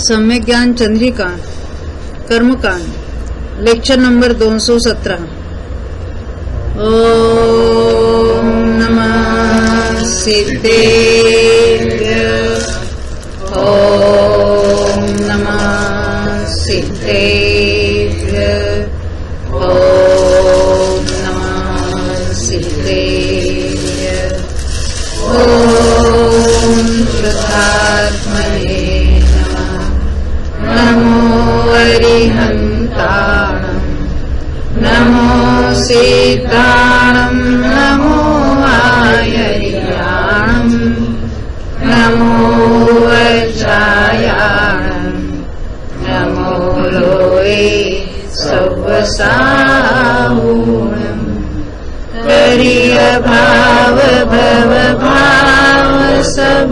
सम्यक ज्ञान चंद्रिका कर्मकांड लेक्चर नंबर 217। ओम नमः सिद्धेभ्य ओम नमः सिद्धेभ्य ओम नमः सिद्धेभ्य ओम शुद्धात्मने नमो अरिहन्ताणं नमो सिद्धाणं नमो आयर्याणं नमो वज्रायाणं नमो लोये सव्वसाहूणं करिय भाव भव भाव सब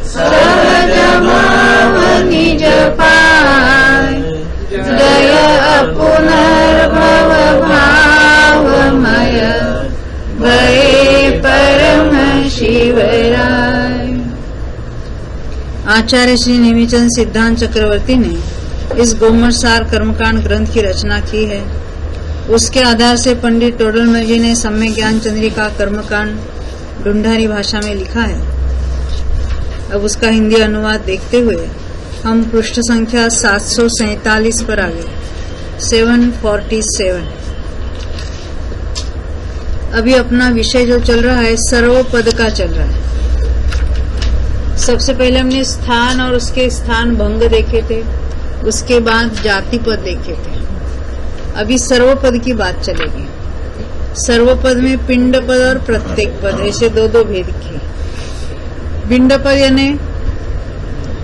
सहज भाव निज पाय जय पुनर्भव भावमय भये परम शिवराय। आचार्य श्री नेमिचंद सिद्धांत चक्रवर्ती ने इस गोमरसार कर्मकांड ग्रंथ की रचना की है। उसके आधार से पंडित टोडरमल जी ने सम्यक ज्ञान चंद्रिका कर्मकांड ढूंढारी भाषा में लिखा है। अब उसका हिंदी अनुवाद देखते हुए हम पृष्ठ संख्या 747 पर आ गए। 747। अभी अपना विषय जो चल रहा है सर्वपद का चल रहा है। सबसे पहले हमने स्थान और उसके स्थान भंग देखे थे, उसके बाद जाति पद देखे थे। अभी सर्वपद की बात चलेगी। सर्वपद में पिंड पद और प्रत्येक पद ऐसे दो भेद किए। पिंड पद यानी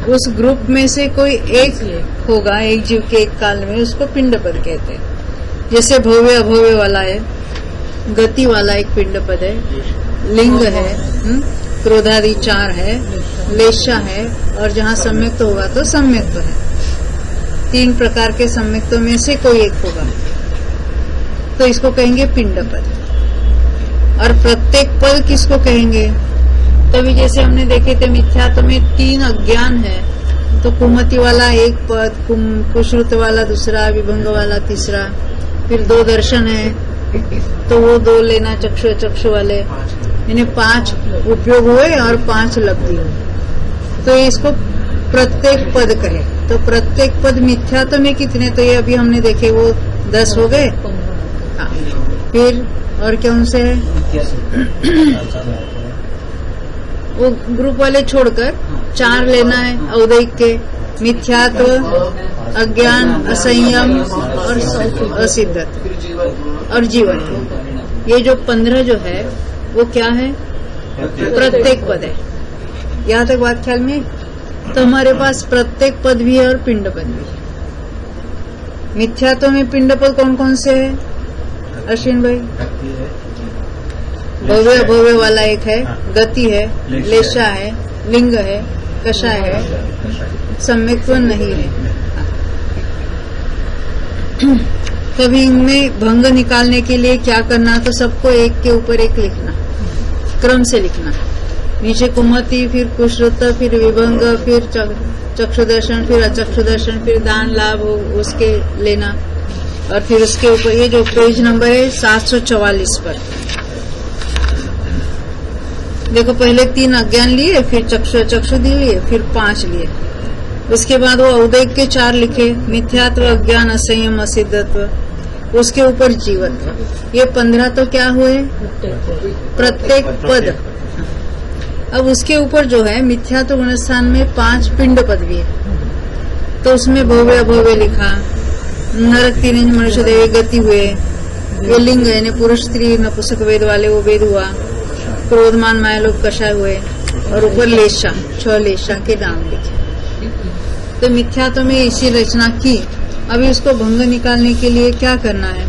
उस ग्रुप में से कोई एक होगा, एक जीव के एक काल में, उसको पिंड पद कहते हैं। जैसे भव्य अभव्य वाला है, गति वाला एक पिंड पद है, लिंग है, क्रोधादि 4 है, लेशा है, और जहाँ सम्यक्त होगा तो सम्यक्त है। 3 प्रकार के सम्यक्तों में से कोई एक होगा तो इसको कहेंगे पिंड पद। और प्रत्येक पद किसको कहेंगे? तभी जैसे हमने देखे थे मिथ्यात्व में 3 अज्ञान है, तो कुमति वाला एक पद, कुश्रुत वाला दूसरा, विभंग वाला तीसरा, फिर 2 दर्शन है तो वो 2 लेना चक्षु वाले, यानी 5 उपयोग हुए और 5 लब्धि हुई, तो इसको प्रत्येक पद कहे। तो प्रत्येक पद मिथ्यात्व में कितने? तो ये अभी हमने देखे वो 10 हो गए। हाँ, फिर और कौन से है? वो ग्रुप वाले छोड़कर 4 लेना है औदैक के, मिथ्यात्व, अज्ञान, असंयम और असिद्धत्व और जीवन। ये जो 15 जो है वो क्या है? प्रत्येक पद है। यहाँ तक बात ख्याल में? तो हमारे पास प्रत्येक पद भी है और पिंड पद भी है। मिथ्यात्व में पिंड पद कौन कौन से है अश्विन भाई? भव्य भव्य वाला एक है, गति है, लेशा है, लिंग है, कषाय है, सम्यक्त्व नहीं है। तभी इनमें भंग निकालने के लिए क्या करना? तो सबको एक के ऊपर एक लिखना, क्रम से लिखना। नीचे कुमति, फिर कुश्रुत, फिर विभंग, फिर चक्षुदर्शन, फिर अचक्षुदर्शन, फिर दान लाभ उसके लेना। और फिर उसके ऊपर ये जो पेज नंबर है 744 पर देखो, पहले 3 अज्ञान लिए, फिर चक्षु लिए, फिर 5 लिए। उसके बाद वो औदैक के 4 लिखे, मिथ्यात्व, अज्ञान, असंयम, असिद्धत्व। उसके ऊपर जीवत्व। ये 15 तो क्या हुए? प्रत्येक पद। अब उसके ऊपर जो है मिथ्यात्व गुणस्थान में 5 पिंड पद भी है, तो उसमें भव्य अभव्य लिखा। नरक 3 मनुष्य देव गति हुए, ये लिंग है, पुरुष स्त्री नपुंसक वेद वाले वो वेद हुआ। क्रोधमान माया लोग कषाय हुए, और ऊपर लेशा 6 लेशा के नाम लिखे। तो मिथ्यात्व में इसी रचना की। अभी उसको भंग निकालने के लिए क्या करना है?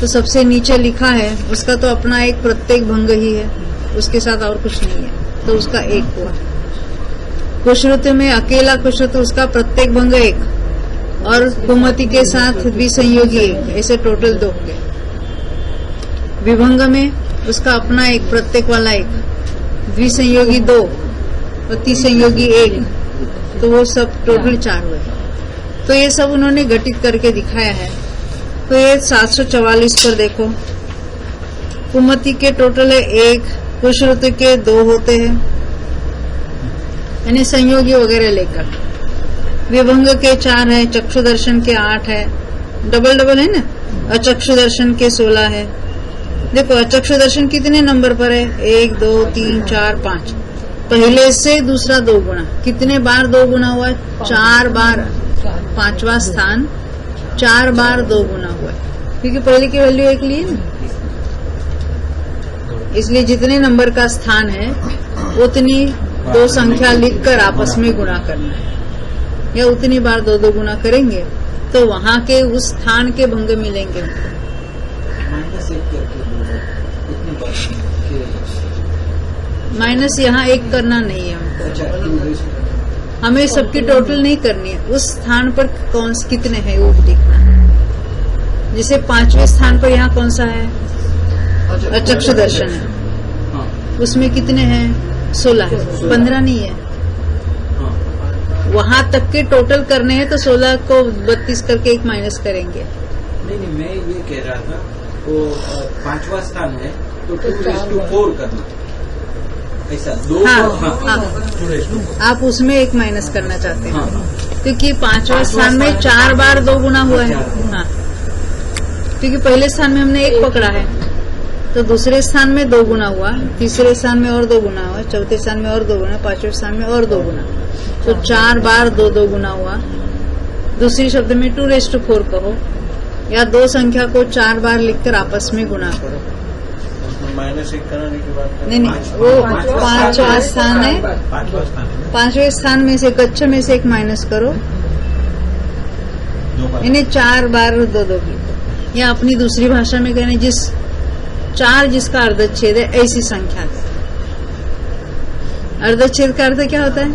तो सबसे नीचे लिखा है उसका तो अपना एक प्रत्येक भंग ही है, उसके साथ और कुछ नहीं है, तो उसका एक हुआ। कुश्रुत में अकेला कुश्रुत, उसका प्रत्येक भंग 1, और कुमति के साथ द्विसंयोगी 1, ऐसे टोटल 2 के। विभंग में उसका अपना एक प्रत्येक वाला 1, द्विसंयोगी 2 और त्रिसंयोगी 1, तो वो सब टोटल 4 हुए। तो ये सब उन्होंने घटित करके दिखाया है। तो ये 744 पर देखो, कुमति के टोटल है 1, पुष्रुत के 2 होते हैं, यानी संयोगी वगैरह लेकर। विभंग के 4 है, चक्षु दर्शन के 8 है, डबल डबल है ना। अचक्षु दर्शन के 16 है। देखो अचक्षु दर्शन कितने नंबर पर है? 1 2 3 4 5। पहले से दूसरा 2 गुना, कितने बार 2 गुना हुआ? 4 बार। 5वां स्थान 4 बार 2 गुना हुआ, क्योंकि पहले की वैल्यू 1 ली है ना। इसलिए जितने नंबर का स्थान है उतनी 2 संख्या लिखकर आपस में गुणा करना है, या उतनी बार 2 गुना करेंगे तो वहां के उस स्थान के भंग मिलेंगे। माइनस यहाँ 1 करना नहीं है हमको, हमें सबकी टोटल नहीं करनी है, उस स्थान पर कौन कितने हैं वो देखना है। जैसे 5वें स्थान पर यहाँ कौन सा है? अचक्षु दर्शन है, उसमें कितने हैं? 16 है, 15 नहीं है। वहां तक के टोटल करने हैं तो 16 को 32 करके 1 माइनस करेंगे। नहीं, मैं ये कह रहा था वो 5वां स्थान है तो 2:4 करना, ऐसा 2। हाँ, आप उसमें 1 माइनस करना चाहते हैं। क्योंकि 5वां स्थान में 4 बार 2 गुना हुआ है। हाँ, क्योंकि पहले स्थान में हमने 1 पकड़ा है, तो दूसरे स्थान में 2 गुना हुआ, तीसरे स्थान में और 2 गुना हुआ, चौथे स्थान में और 2 गुना, 5वें स्थान में और 2 गुना, तो 4 बार 2 गुना हुआ। दूसरी शब्द में 2:4 कहो, या 2 संख्या को 4 बार लिखकर आपस में गुणा करो। -1 कराने के बाद नहीं, वो 5वां स्थान है। 5वें स्थान में से गच्छ में से 1 माइनस करो, यानी 4 बार 2 की। या अपनी दूसरी भाषा में कहने, 4 जिसका अर्धच्छेद है ऐसी संख्या। अर्धच्छेद का अर्थ क्या होता है?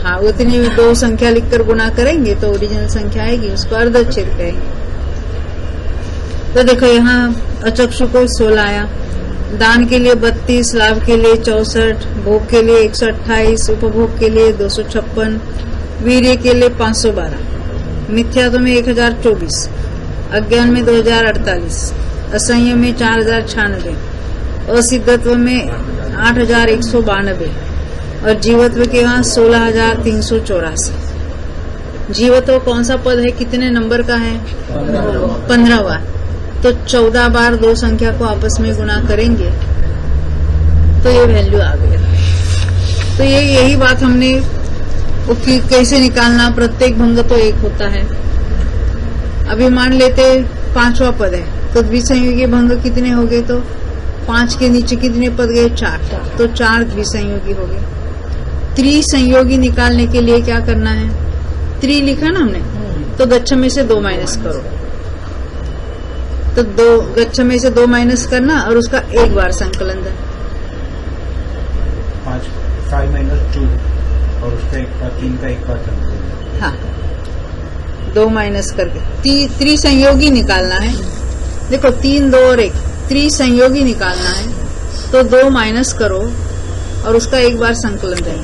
हाँ, उतनी 2 संख्या लिखकर गुणा करेंगे तो ओरिजिनल संख्या आएगी, उसको अर्धच्छेद कहेंगे। तो देखो यहाँ अचक्षु को 16 आया, दान के लिए 32, लाभ के लिए 64, भोग के लिए 128, उपभोग के लिए 256, वीर्य के लिए 512, मिथ्यात्व में 1024, अज्ञान में 2048, असंयम में 4096, असिद्धत्व में 8192 और जीवत्व के वहां 16384। जीवत्व कौन सा पद है? कितने नंबर का है? 15वां। तो 14 बार 2 संख्या को आपस में गुणा करेंगे तो ये वैल्यू आ गया। तो यही बात हमने कैसे निकालना, प्रत्येक भंग तो 1 होता है। अभी मान लेते 5वां पद है, तो द्विसंयोगी भंग कितने हो गए? तो 5 के नीचे कितने पद गए? 4, तो 4 द्विसंयोगी हो गए। त्रिसंयोगी निकालने के लिए क्या करना है? त्रि लिखा ना हमने, तो गच्छ में से 2 माइनस करो, तो 2 गच्छ में से 2 माइनस करना और उसका 1 बार संकलन देना। 5 - 2 और उसका 1 बार, 3 का 1 बार संकलन। हाँ, 2 माइनस करके त्रिसंयोगी निकालना है। देखो 3 2 और 1, त्रिसंयोगी निकालना है तो 2 माइनस करो और उसका 1 बार संकलन देना।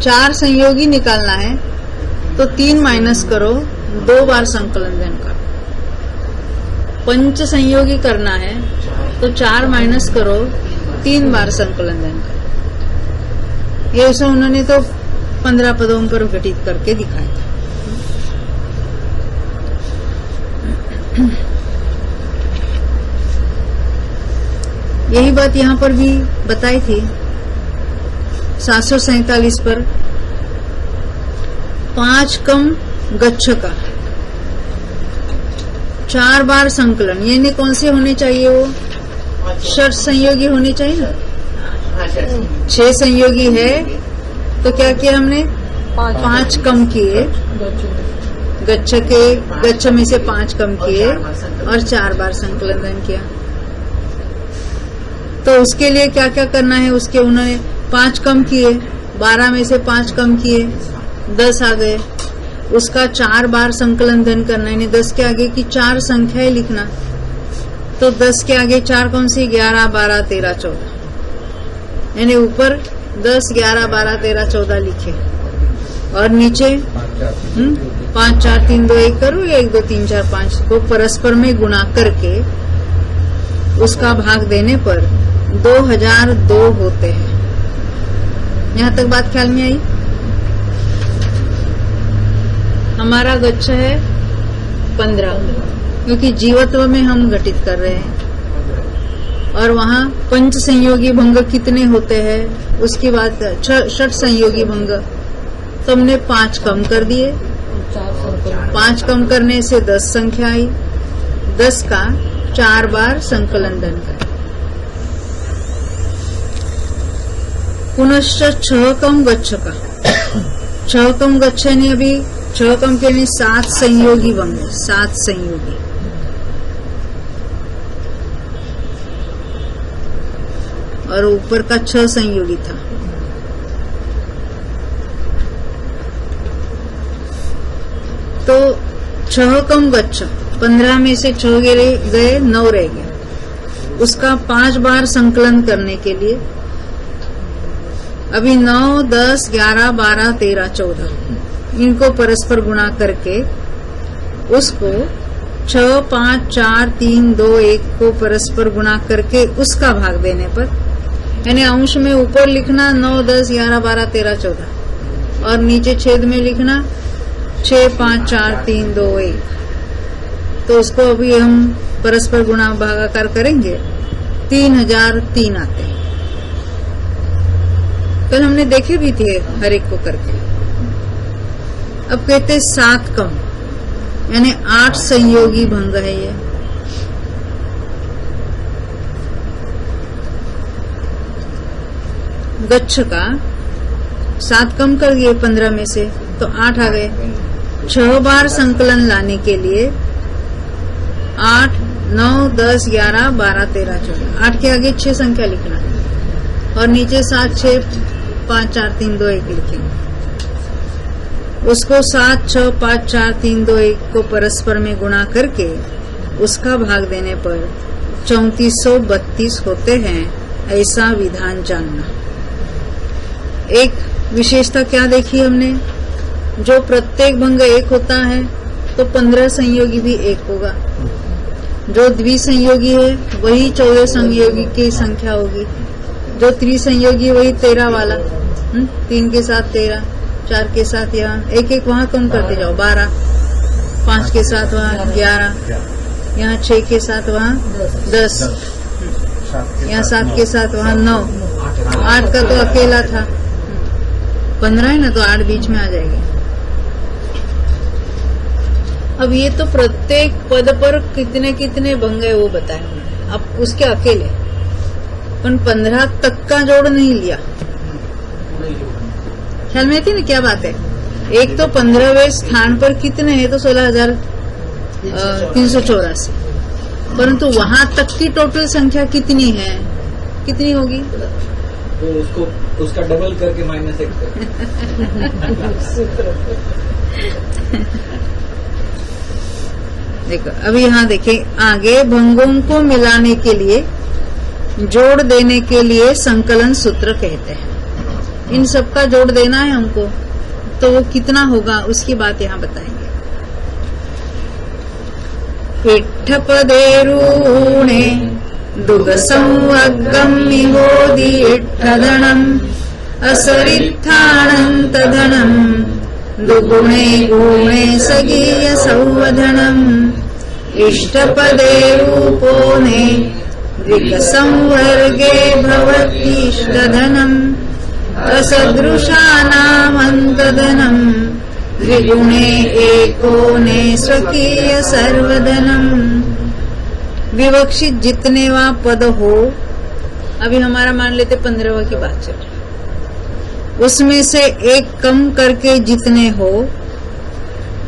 4 संयोगी निकालना है तो 3 माइनस करो, 2 बार संकलन देना। 5 संयोगी करना है तो 4 माइनस करो, 3 बार संकलन देना। ये ऐसा उन्होंने तो 15 पदों पर घटित करके दिखाया। यही बात यहाँ पर भी बताई थी 747 पर। 5 कम गच्छ का 4 बार संकलन, यानी कौन से होने चाहिए? वो षट संयोगी होने चाहिए ना। 6 संयोगी है तो क्या किया हमने? 5 कम किए, गच्छ में से 5 कम किए और 4 बार संकलन किया। तो उसके लिए क्या क्या करना है? उसके उन्होंने 5 कम किए, 12 में से 5 कम किए, 10 आ गए, उसका 4 बार संकलन धन करना, यानी 10 के आगे की 4 संख्याएं लिखना। तो 10 के आगे 4 कौन सी? 11 12 13 14। यानी ऊपर 10, 11, 12, 13, 14 लिखे और नीचे 5, 4, 3, 2, 1 करो या 1, 2, 3, 4, 5 को परस्पर में गुणा करके उसका भाग देने पर 2002 होते हैं। यहाँ तक बात ख्याल में आई? हमारा गच्छ है 15 क्योंकि जीवत्व में हम घटित कर रहे हैं और वहाँ पंच संयोगी भंग कितने होते हैं उसकी बात, षट संयोगी भंग तो हमने 5 कम कर दिए। 5 कम करने से 10 संख्या आई। 10 का 4 बार संकलन धन का। पुनश्च 6 कम गच्छ का। 6 कम गच्छ यानी अभी 6 कम के लिए 7 संयोगी भंग, 7 संयोगी। और ऊपर का 6 संयोगी था। तो 6 कम गच्छ 15 में से 6 गए 9 रह गए। उसका 5 बार संकलन करने के लिए अभी 9, 10, 11, 12, 13, 14 इनको परस्पर गुणा करके उसको 6, 5, 4, 3, 2, 1 को परस्पर गुणा करके उसका भाग देने पर यानी अंश में ऊपर लिखना 9, 10, 11, 12, 13, 14 और नीचे छेद में लिखना 6, 5, 4, 3, 2, 1। तो उसको अभी हम परस्पर गुणा भागाकार करेंगे 3003 आते हैं। कल हमने देखे भी थे हर एक को करके। अब कहते 7 कम यानी 8 संयोगी भंग है ये। गच्छ का 7 कम कर दिए 15 में से तो 8 आ गए। 6 बार संकलन लाने के लिए 8, 9, 10, 11, 12, 13, 14 8 के आगे 6 संख्या लिखना है और नीचे 7, 6, 5, 4, 3, 2, 1 लिखेंगे। उसको 7, 6, 5, 4, 3, 2, 1 को परस्पर में गुणा करके उसका भाग देने पर 3432 होते हैं। ऐसा विधान जानना। एक विशेषता क्या देखी हमने, जो प्रत्येक भंग 1 होता है तो 15 संयोगी भी 1 होगा। जो द्विसंयोगी है वही 14 संयोगी की संख्या होगी। जो त्रिसंयोगी वही 13 वाला, 3 के साथ 13, 4 के साथ यहाँ 1-1 वहाँ कम करते जाओ 12, 5 के साथ वहाँ 11, यहाँ 6 के साथ वहाँ 10, यहाँ 7 के साथ वहाँ 9, 8 का तो अकेला था, 15 है ना तो 8 बीच में आ जाएगी। अब ये तो प्रत्येक पद पर कितने कितने भंग है वो बताए उन्होंने, अब उसके अकेले पर 15 तक का जोड़ नहीं लिया। ख्याल में थी ना क्या बात है। एक तो 15वें स्थान पर कितने हैं तो 16,384, परंतु वहां तक की टोटल संख्या कितनी है, कितनी होगी तो उसका डबल करके -1 देखो अभी यहाँ देखें आगे भंगों को मिलाने के लिए, जोड़ देने के लिए संकलन सूत्र कहते हैं। इन सब का जोड़ देना है हमको तो वो कितना होगा उसकी बात यहाँ बताएंगे। इट्ठपदेरूणे दुगसंवग्गम् इहोदि इट्ठधनम् असरित्थानन्तधनम् दुगुणे गुणे सगीय संवधनम् इष्टपदे रूपोने द्विगसंवर्गे भवतीष्टधनम् असदृशानामन्तधनम् द्विगुणे एकोने स्वकीय सर्वधनम्। विवक्षित जितनेवा पद हो, अभी हमारा मान लेते 15वां की बात चल रही, उसमें से 1 कम करके जितने हो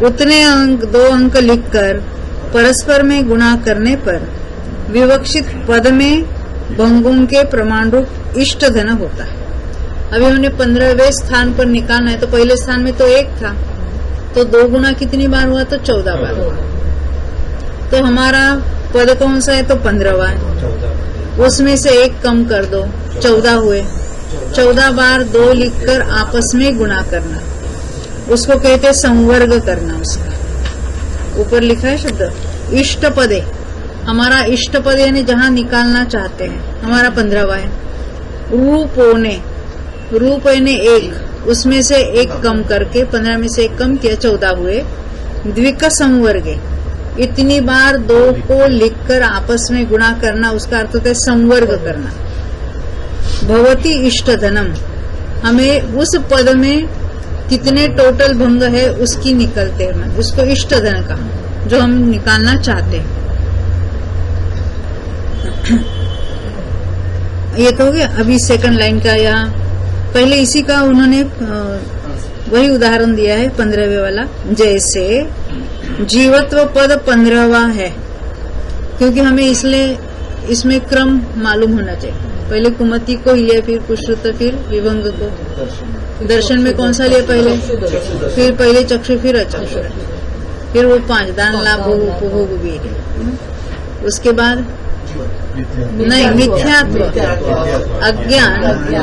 उतने अंक 2 अंक लिखकर परस्पर में गुणा करने पर विवक्षित पद में भंगों के प्रमाण रूप इष्ट धन होता है। अभी हमने 15वें स्थान पर निकालना है तो पहले स्थान में तो 1 था तो 2 गुना कितनी बार हुआ तो 14 बार हुआ। तो हमारा पद कौन सा है तो 15वां है, उसमें से 1 कम कर दो 14 हुए, 14 बार 2 लिखकर आपस में गुणा करना, उसको कहते हैं संवर्ग करना। उसका ऊपर लिखा है शब्द इष्ट पदे। हमारा इष्ट पद यानी जहां निकालना चाहते हैं, हमारा 15वां है। रूपोने, रूप यानी एक, उसमें से एक कम करके 15 में से एक कम किया 14 हुए। द्विक संवर्गे, इतनी बार 2 को लिखकर आपस में गुणा करना, उसका अर्थ होता है संवर्ग करना। भवती इष्ट धनम, हमें उस पद में कितने टोटल भंग है उसकी निकलते हैं, उसको इष्ट धन का जो हम निकालना चाहते हैं। ये तो हो गया। अभी सेकंड लाइन का, यहाँ पहले इसी का उन्होंने वही उदाहरण दिया है 15वें वाला। जैसे जीवत्व पद 15वां है, क्योंकि हमें इसलिए इसमें क्रम मालूम होना चाहिए। पहले कुमति को लिया, फिर कुश्रुत, फिर विभंग को। दर्शन में कौन सा लिया पहले? फिर पहले चक्षु, फिर अचक्षु, फिर वो 5 दान, लाभ, उपभोग, वीर्य। उसके बाद नहीं, मिथ्यात्व, अज्ञान,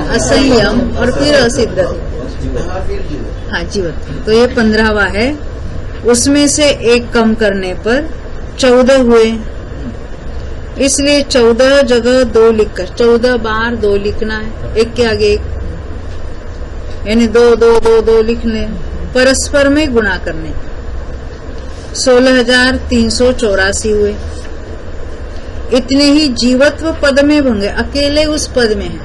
असंयम और फिर असिद्ध। हाँ, जीवत्व। तो ये 15वां है। उसमें से एक कम करने पर 14 हुए। इसलिए 14 जगह 2 लिखकर 14 बार 2 लिखना है, एक के आगे एक, यानी 2 2 2 2 लिखने, परस्पर में गुणा करने। 16,384 हुए। इतने ही जीवत्व पद में भंग, अकेले उस पद में है,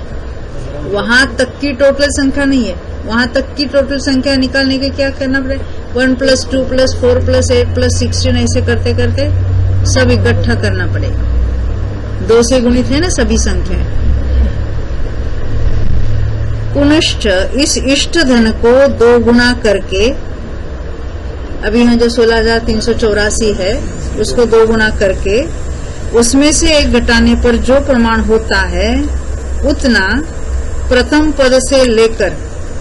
वहां तक की टोटल संख्या नहीं है। वहां तक की टोटल संख्या निकालने के क्या करना पड़ेगा? 1 + 2 + 4 + 8 + 16 ऐसे करते करते सब इकट्ठा करना पड़ेगा। 2 से गुणित है ना सभी संख्याएं। पुनश्च इस इष्ट धन को 2 गुना करके, अभी यहाँ जो 16,384 है उसको 2 गुना करके उसमें से एक घटाने पर जो प्रमाण होता है उतना प्रथम पद से लेकर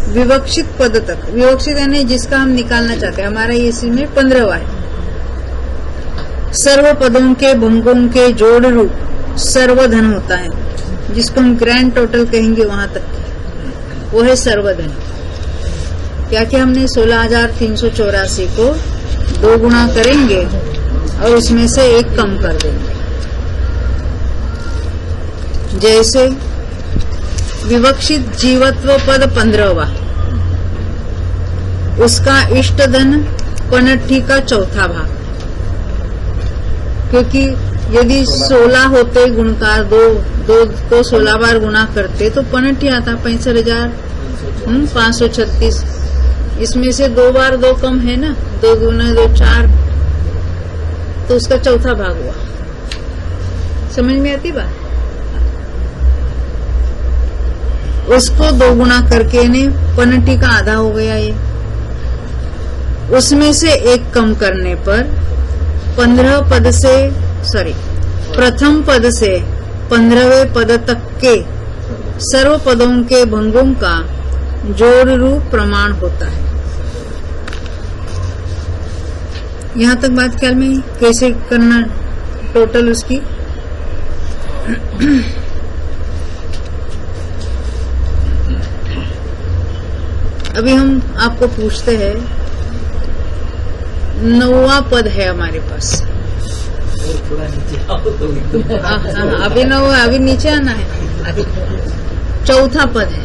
विवक्षित पद तक, विवक्षित यानी जिसका हम निकालना चाहते हैं, हमारा इसी में 15वां है। सर्व पदों के भंगों के जोड़ रूप सर्वधन होता है, जिसको हम ग्रैंड टोटल कहेंगे वहां तक, वो है सर्वधन। क्या क्या हमने 16,384 को 2 गुणा करेंगे और उसमें से एक कम कर देंगे। जैसे विवक्षित जीवत्व पद 15वां, उसका इष्ट धन पनट्ठी का 4था भाग, क्योंकि यदि 16 होते गुणकार, 2 को 16 बार गुणा करते तो पनट्ठी आता 65,536। इसमें से 2 बार 2 कम है ना, 2 गुना 2 4, तो उसका 4था भाग हुआ। समझ में आती बात? उसको 2 गुना करके ने पनट्ठी का आधा हो गया ये। उसमें से एक कम करने पर 15 पद से, प्रथम पद से 15वें पद तक के सर्व पदों के भंगों का जोड़ रूप प्रमाण होता है। यहाँ तक बात ख्याल में कैसे करना टोटल उसकी? अभी हम आपको पूछते हैं, 9वां पद है हमारे पास। अभी 9, अभी नीचे आना है। 4था पद है।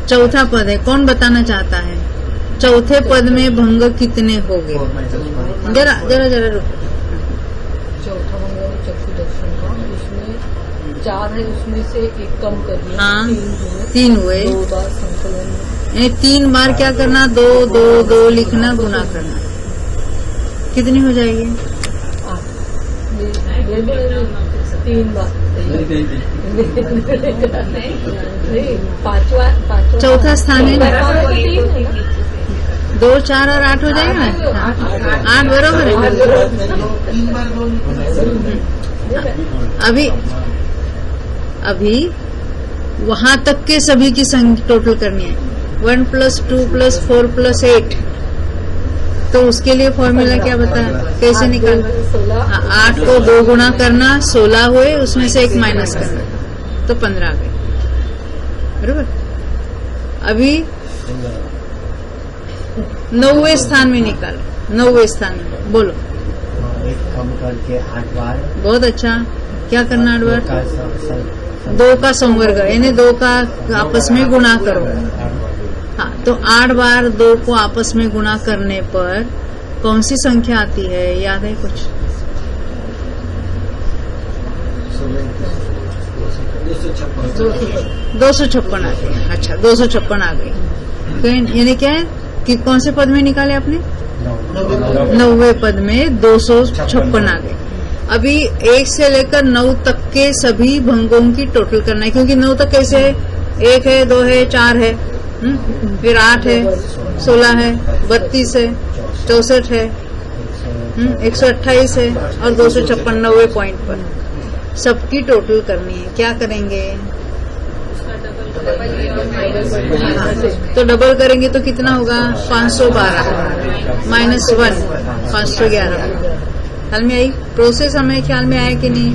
चौथा पद है, कौन बताना चाहता है? चौथे पद में भंग कितने हो गए? जरा जरा जरा रुको। चौथा भंग चक्षु दर्शन का, उसमें 4 है, उसमें से एक कम कर दिया। हाँ, 3 हुए। 2 बार संकलन, 3 बार क्या करना? 2 2 2 लिखना, गुना करना। कितनी हो जाएगी? 3 बार। पांचवा चौथा स्थान है ना, 2 4 और 8 हो जाएगा ना? 8 बरोबर है। अभी वहां तक के सभी की संख्या टोटल करनी है। 1 + 2 + 4 + 8। तो उसके लिए फॉर्मूला क्या बताया, कैसे निकालना? 8 को 2 गुना करना, 16 हुए, उसमें से 1 माइनस करना, तो 15 आ गए। बरोबर। अभी 9वें स्थान में निकालो, 9वें स्थान में बोलो। एक कम करके 8 बार। बहुत अच्छा। क्या करना 8 बार? का स- 2 का संवर्ग यानी 2 का आपस में गुणा करो। हाँ, तो 8 बार 2 को आपस में गुणा करने पर कौन सी संख्या आती है, याद है कुछ? 256 आ गई। अच्छा, 256 आ गई। तो यानी क्या है कि कौन से पद में निकाले आपने? 9वें पद में 256 आ गए। अभी 1 से लेकर 9 तक के सभी भंगों की टोटल करना है, क्योंकि 9 तक कैसे है? 1 है, 2 है, 4 है, फिर 8 है, 16 है, 32 है, 64 है, 128 है और 256 9वें पॉइंट पर सबकी टोटल करनी है। क्या करेंगे? तो डबल करेंगे तो कितना होगा? 512 -1 511। ख्याल में आई? प्रोसेस हमें ख्याल में आया कि नहीं?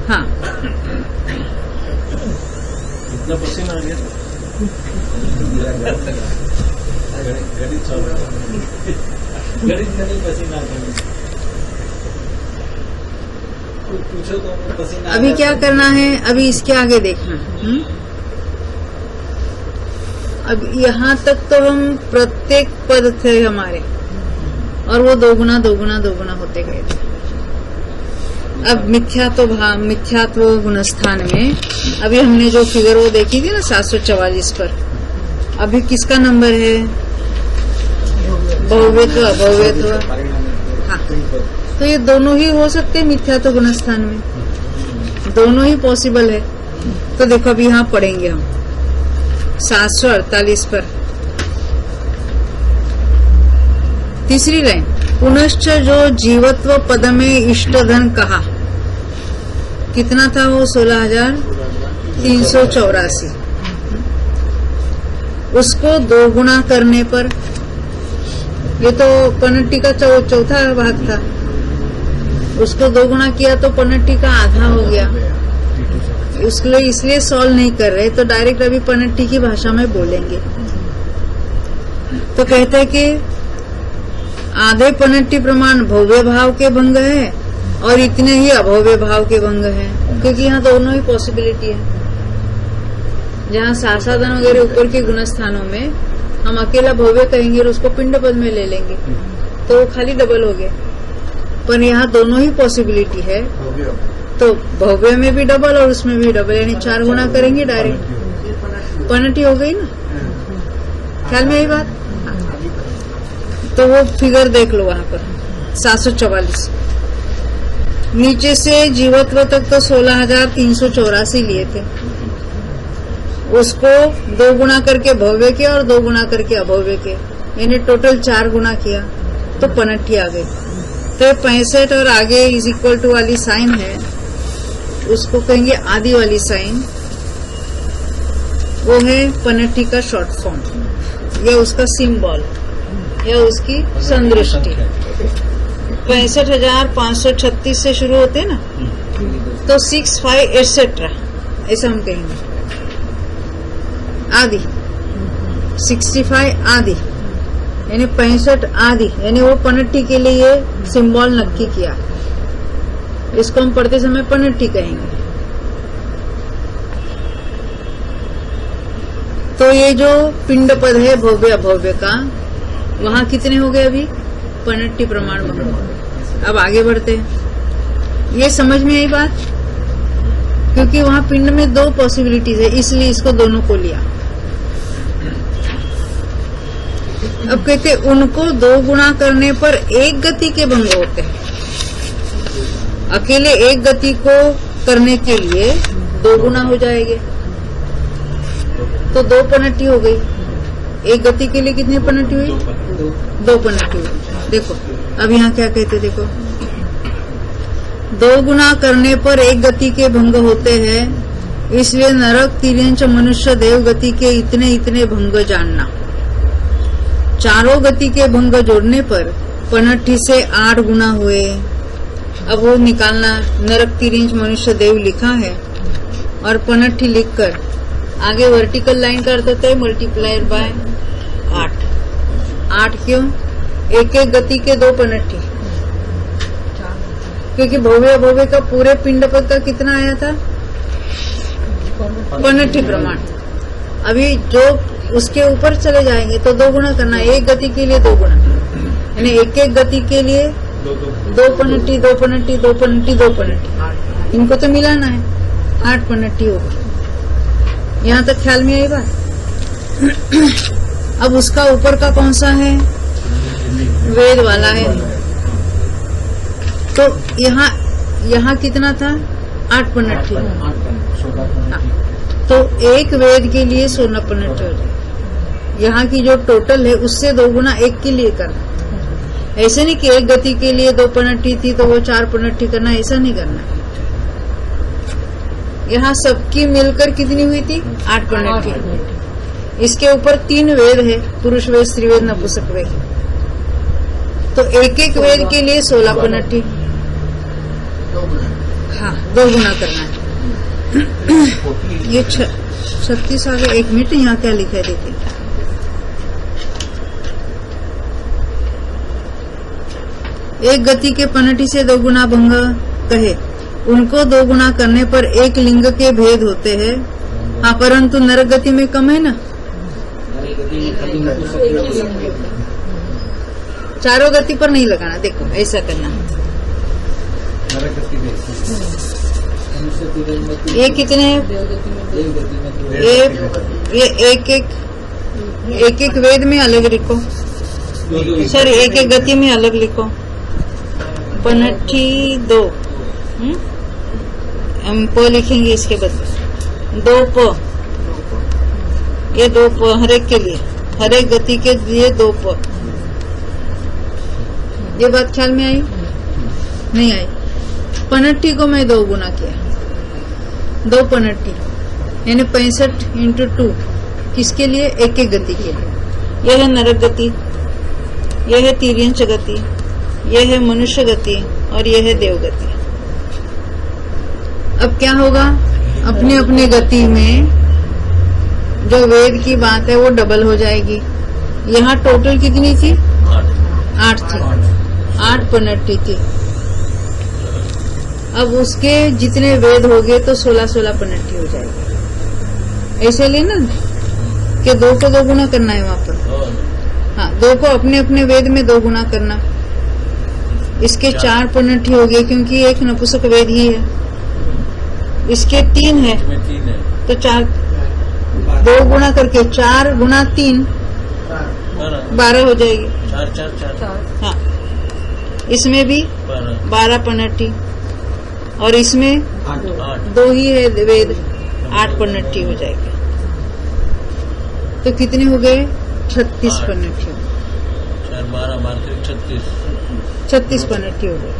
हाँ, इतना पसीना आ गया गणित में नहीं पसीना आ गया। पूछो तो पसीना। अभी क्या करना है? अभी इसके आगे देखना। अब यहाँ तक तो हम प्रत्येक पद थे हमारे और वो दोगुना दोगुना दोगुना होते गए थे। अब मिथ्यात्व गुणस्थान में अभी हमने जो फिगर वो देखी थी ना 744 पर, अभी किसका नंबर है? भव्यत्व अभव्यत्व। हाँ, तो ये दोनों ही हो सकते हैं मिथ्यात्व गुणस्थान में, दोनों ही पॉसिबल है। तो देखो अभी यहाँ पढ़ेंगे हम 748 पर तीसरी लाइन, पुनश्च जो जीवत्व पद में इष्ट धन कहा, कितना था वो? 16,384। उसको 2 गुना करने पर, ये तो पनट्टी का चौथा भाग था, उसको 2 गुना किया तो पनट्टी का आधा हो गया। उसके इसलिए सॉल्व नहीं कर रहे, तो डायरेक्ट अभी पनट्टी की भाषा में बोलेंगे। तो कहते हैं कि आधे पनट्टी प्रमाण भव्य भाव के भंग है और इतने ही अभव्य भाव के भंग है, क्योंकि यहाँ दोनों ही पॉसिबिलिटी है। जहाँ सासाधन वगैरह ऊपर के गुणस्थानों में हम अकेला भव्य कहेंगे और उसको पिंड पद में ले लेंगे तो वो खाली डबल हो गए, पर यहाँ दोनों ही पॉसिबिलिटी है। तो भव्य में भी डबल और उसमें भी डबल, यानी 4 गुना करेंगे डायरेक्ट, पनट्टी हो गई ना। ख्याल में आई बात? तो वो फिगर देख लो वहां पर 744। नीचे से जीवत्व तक तो 16,384 लिए थे, उसको 2 गुना करके भव्य के और 2 गुना करके अभव्य के, यानी टोटल 4 गुना किया तो पनट्टी आ गई। तो 65 और आगे इज इक्वल टू वाली साइन है, उसको कहेंगे आदि वाली साइन, वो है पनट्टी का शॉर्ट फॉर्म या उसका सिंबल या उसकी संदृष्टि। 65,536 से शुरू होते ना, तो 65 एटसेट्रा ऐसा हम कहेंगे। आदि 65 आदि यानी 65 आदि, यानी वो पनट्टी के लिए सिंबल नक्की किया, इसको हम पढ़ते समय पनट्टी कहेंगे। तो ये जो पिंड पद है भव्य अभव्य का, वहां कितने हो गए अभी? पनट्टी प्रमाण भंग। अब आगे बढ़ते हैं। ये समझ में आई बात? क्योंकि वहां पिंड में 2 पॉसिबिलिटीज है, इसलिए इसको दोनों को लिया। अब कहते उनको 2 गुना करने पर 1 गति के भंग होते हैं। अकेले 1 गति को करने के लिए 2 गुना हो जाएंगे, तो 2 पनट्टी हो गई। 1 गति के लिए कितनी पनट्टी हुई? 2 पनट्टी हुई। देखो अब यहाँ क्या कहते, देखो 2 गुना करने पर 1 गति के भंग होते हैं, इसलिए नरक तिर्यंच मनुष्य देव गति के इतने इतने भंग जानना। 4 गति के भंग जोड़ने पर पनट्ठी से 8 गुना हुए। अब वो निकालना। नरक तिर्यंच मनुष्य देव लिखा है और पनट्ठी लिखकर आगे वर्टिकल लाइन कर देते हैं, मल्टीप्लाइड बाय 8। 8 क्यों? एक एक गति के 2 पनट्ठी, क्योंकि भव्य भव्य का पूरे पिंड पद का कितना आया था? पनट्ठी प्रमाण। अभी जो उसके ऊपर चले जाएंगे तो 2 गुना करना है। एक गति के लिए 2 गुना, यानी एक एक गति के लिए 2 पनट्ठी 2 पनट्ठी 2 पनट्ठी 2 पनट्ठी, इनको तो मिलाना है। 8 पनट्ठी होगा। यहाँ तक ख्याल में आई बात? अब उसका ऊपर का कौन सा है? वेद वाला है। तो यहाँ कितना था? 8 पनट्ठी। तो एक वेद के लिए 16 पनट्ठी हो जाए। यहाँ की जो टोटल है उससे 2 गुना एक के लिए करना। ऐसे नहीं कि एक गति के लिए 2 पनट्ठी थी तो वो 4 पनट्ठी करना, ऐसा नहीं करना। यहाँ सबकी मिलकर कितनी हुई थी? 8 पनट्ठी। इसके ऊपर 3 वेद है, पुरुष वेद, स्त्री वेद, नपुंसक वेद। तो एक एक वेद के लिए 16 पनट्ठी। हाँ, 2 गुना करना है। ये 36 आ गया। 1 मिनट, यहाँ क्या लिखा है देखिए। एक गति के पनट्ठी से 2 गुना भंग कहे, उनको 2 गुना करने पर एक लिंग के भेद होते हैं। हाँ, परंतु नरक गति में कम है ना। चारों गति पर नहीं लगाना। देखो ऐसा करना। ये कितने हैं? ये एक एक वेद में अलग लिखो, सॉरी एक एक गति में अलग लिखो। पनट्ठी 2, हम प लिखेंगे इसके बदले 2 प। ये 2 प हर एक के लिए, हर एक गति के लिए 2 प। ये बात ख्याल में आई? नहीं आई। पनट्ठी को मैं 2 गुना किया, 2 पनट्ठी यानी 65 × 2। किसके लिए? एक एक गति के लिए। यह है नरक गति, यह है तिर्यंच गति, यह है मनुष्य गति और यह है देव गति। अब क्या होगा? अपने अपने गति में जो वेद की बात है वो डबल हो जाएगी। यहाँ टोटल कितनी थी? 8 थी। 8 पनट्ठी थी। अब उसके जितने वेद हो गए तो 16-16 पनट्ठी हो जाएगी। ऐसे लेना कि 2 को 2 गुना करना है वहाँ पर। हाँ, 2 को अपने अपने वेद में 2 गुना करना। इसके 4 पनट्ठी हो गए क्योंकि एक नपुंसक वेद ही है। इसके 3 है तो 4, 2 गुना करके 4 गुना 3 12 हो जाएगी। 4 हाँ, इसमें भी 12 पनट्ठी और इसमें 2 ही है वेद, 8 पनट्ठी हो जाएगी। तो कितने हो गए? 36 पनट्ठी। 36 पनट्ठी हो गए।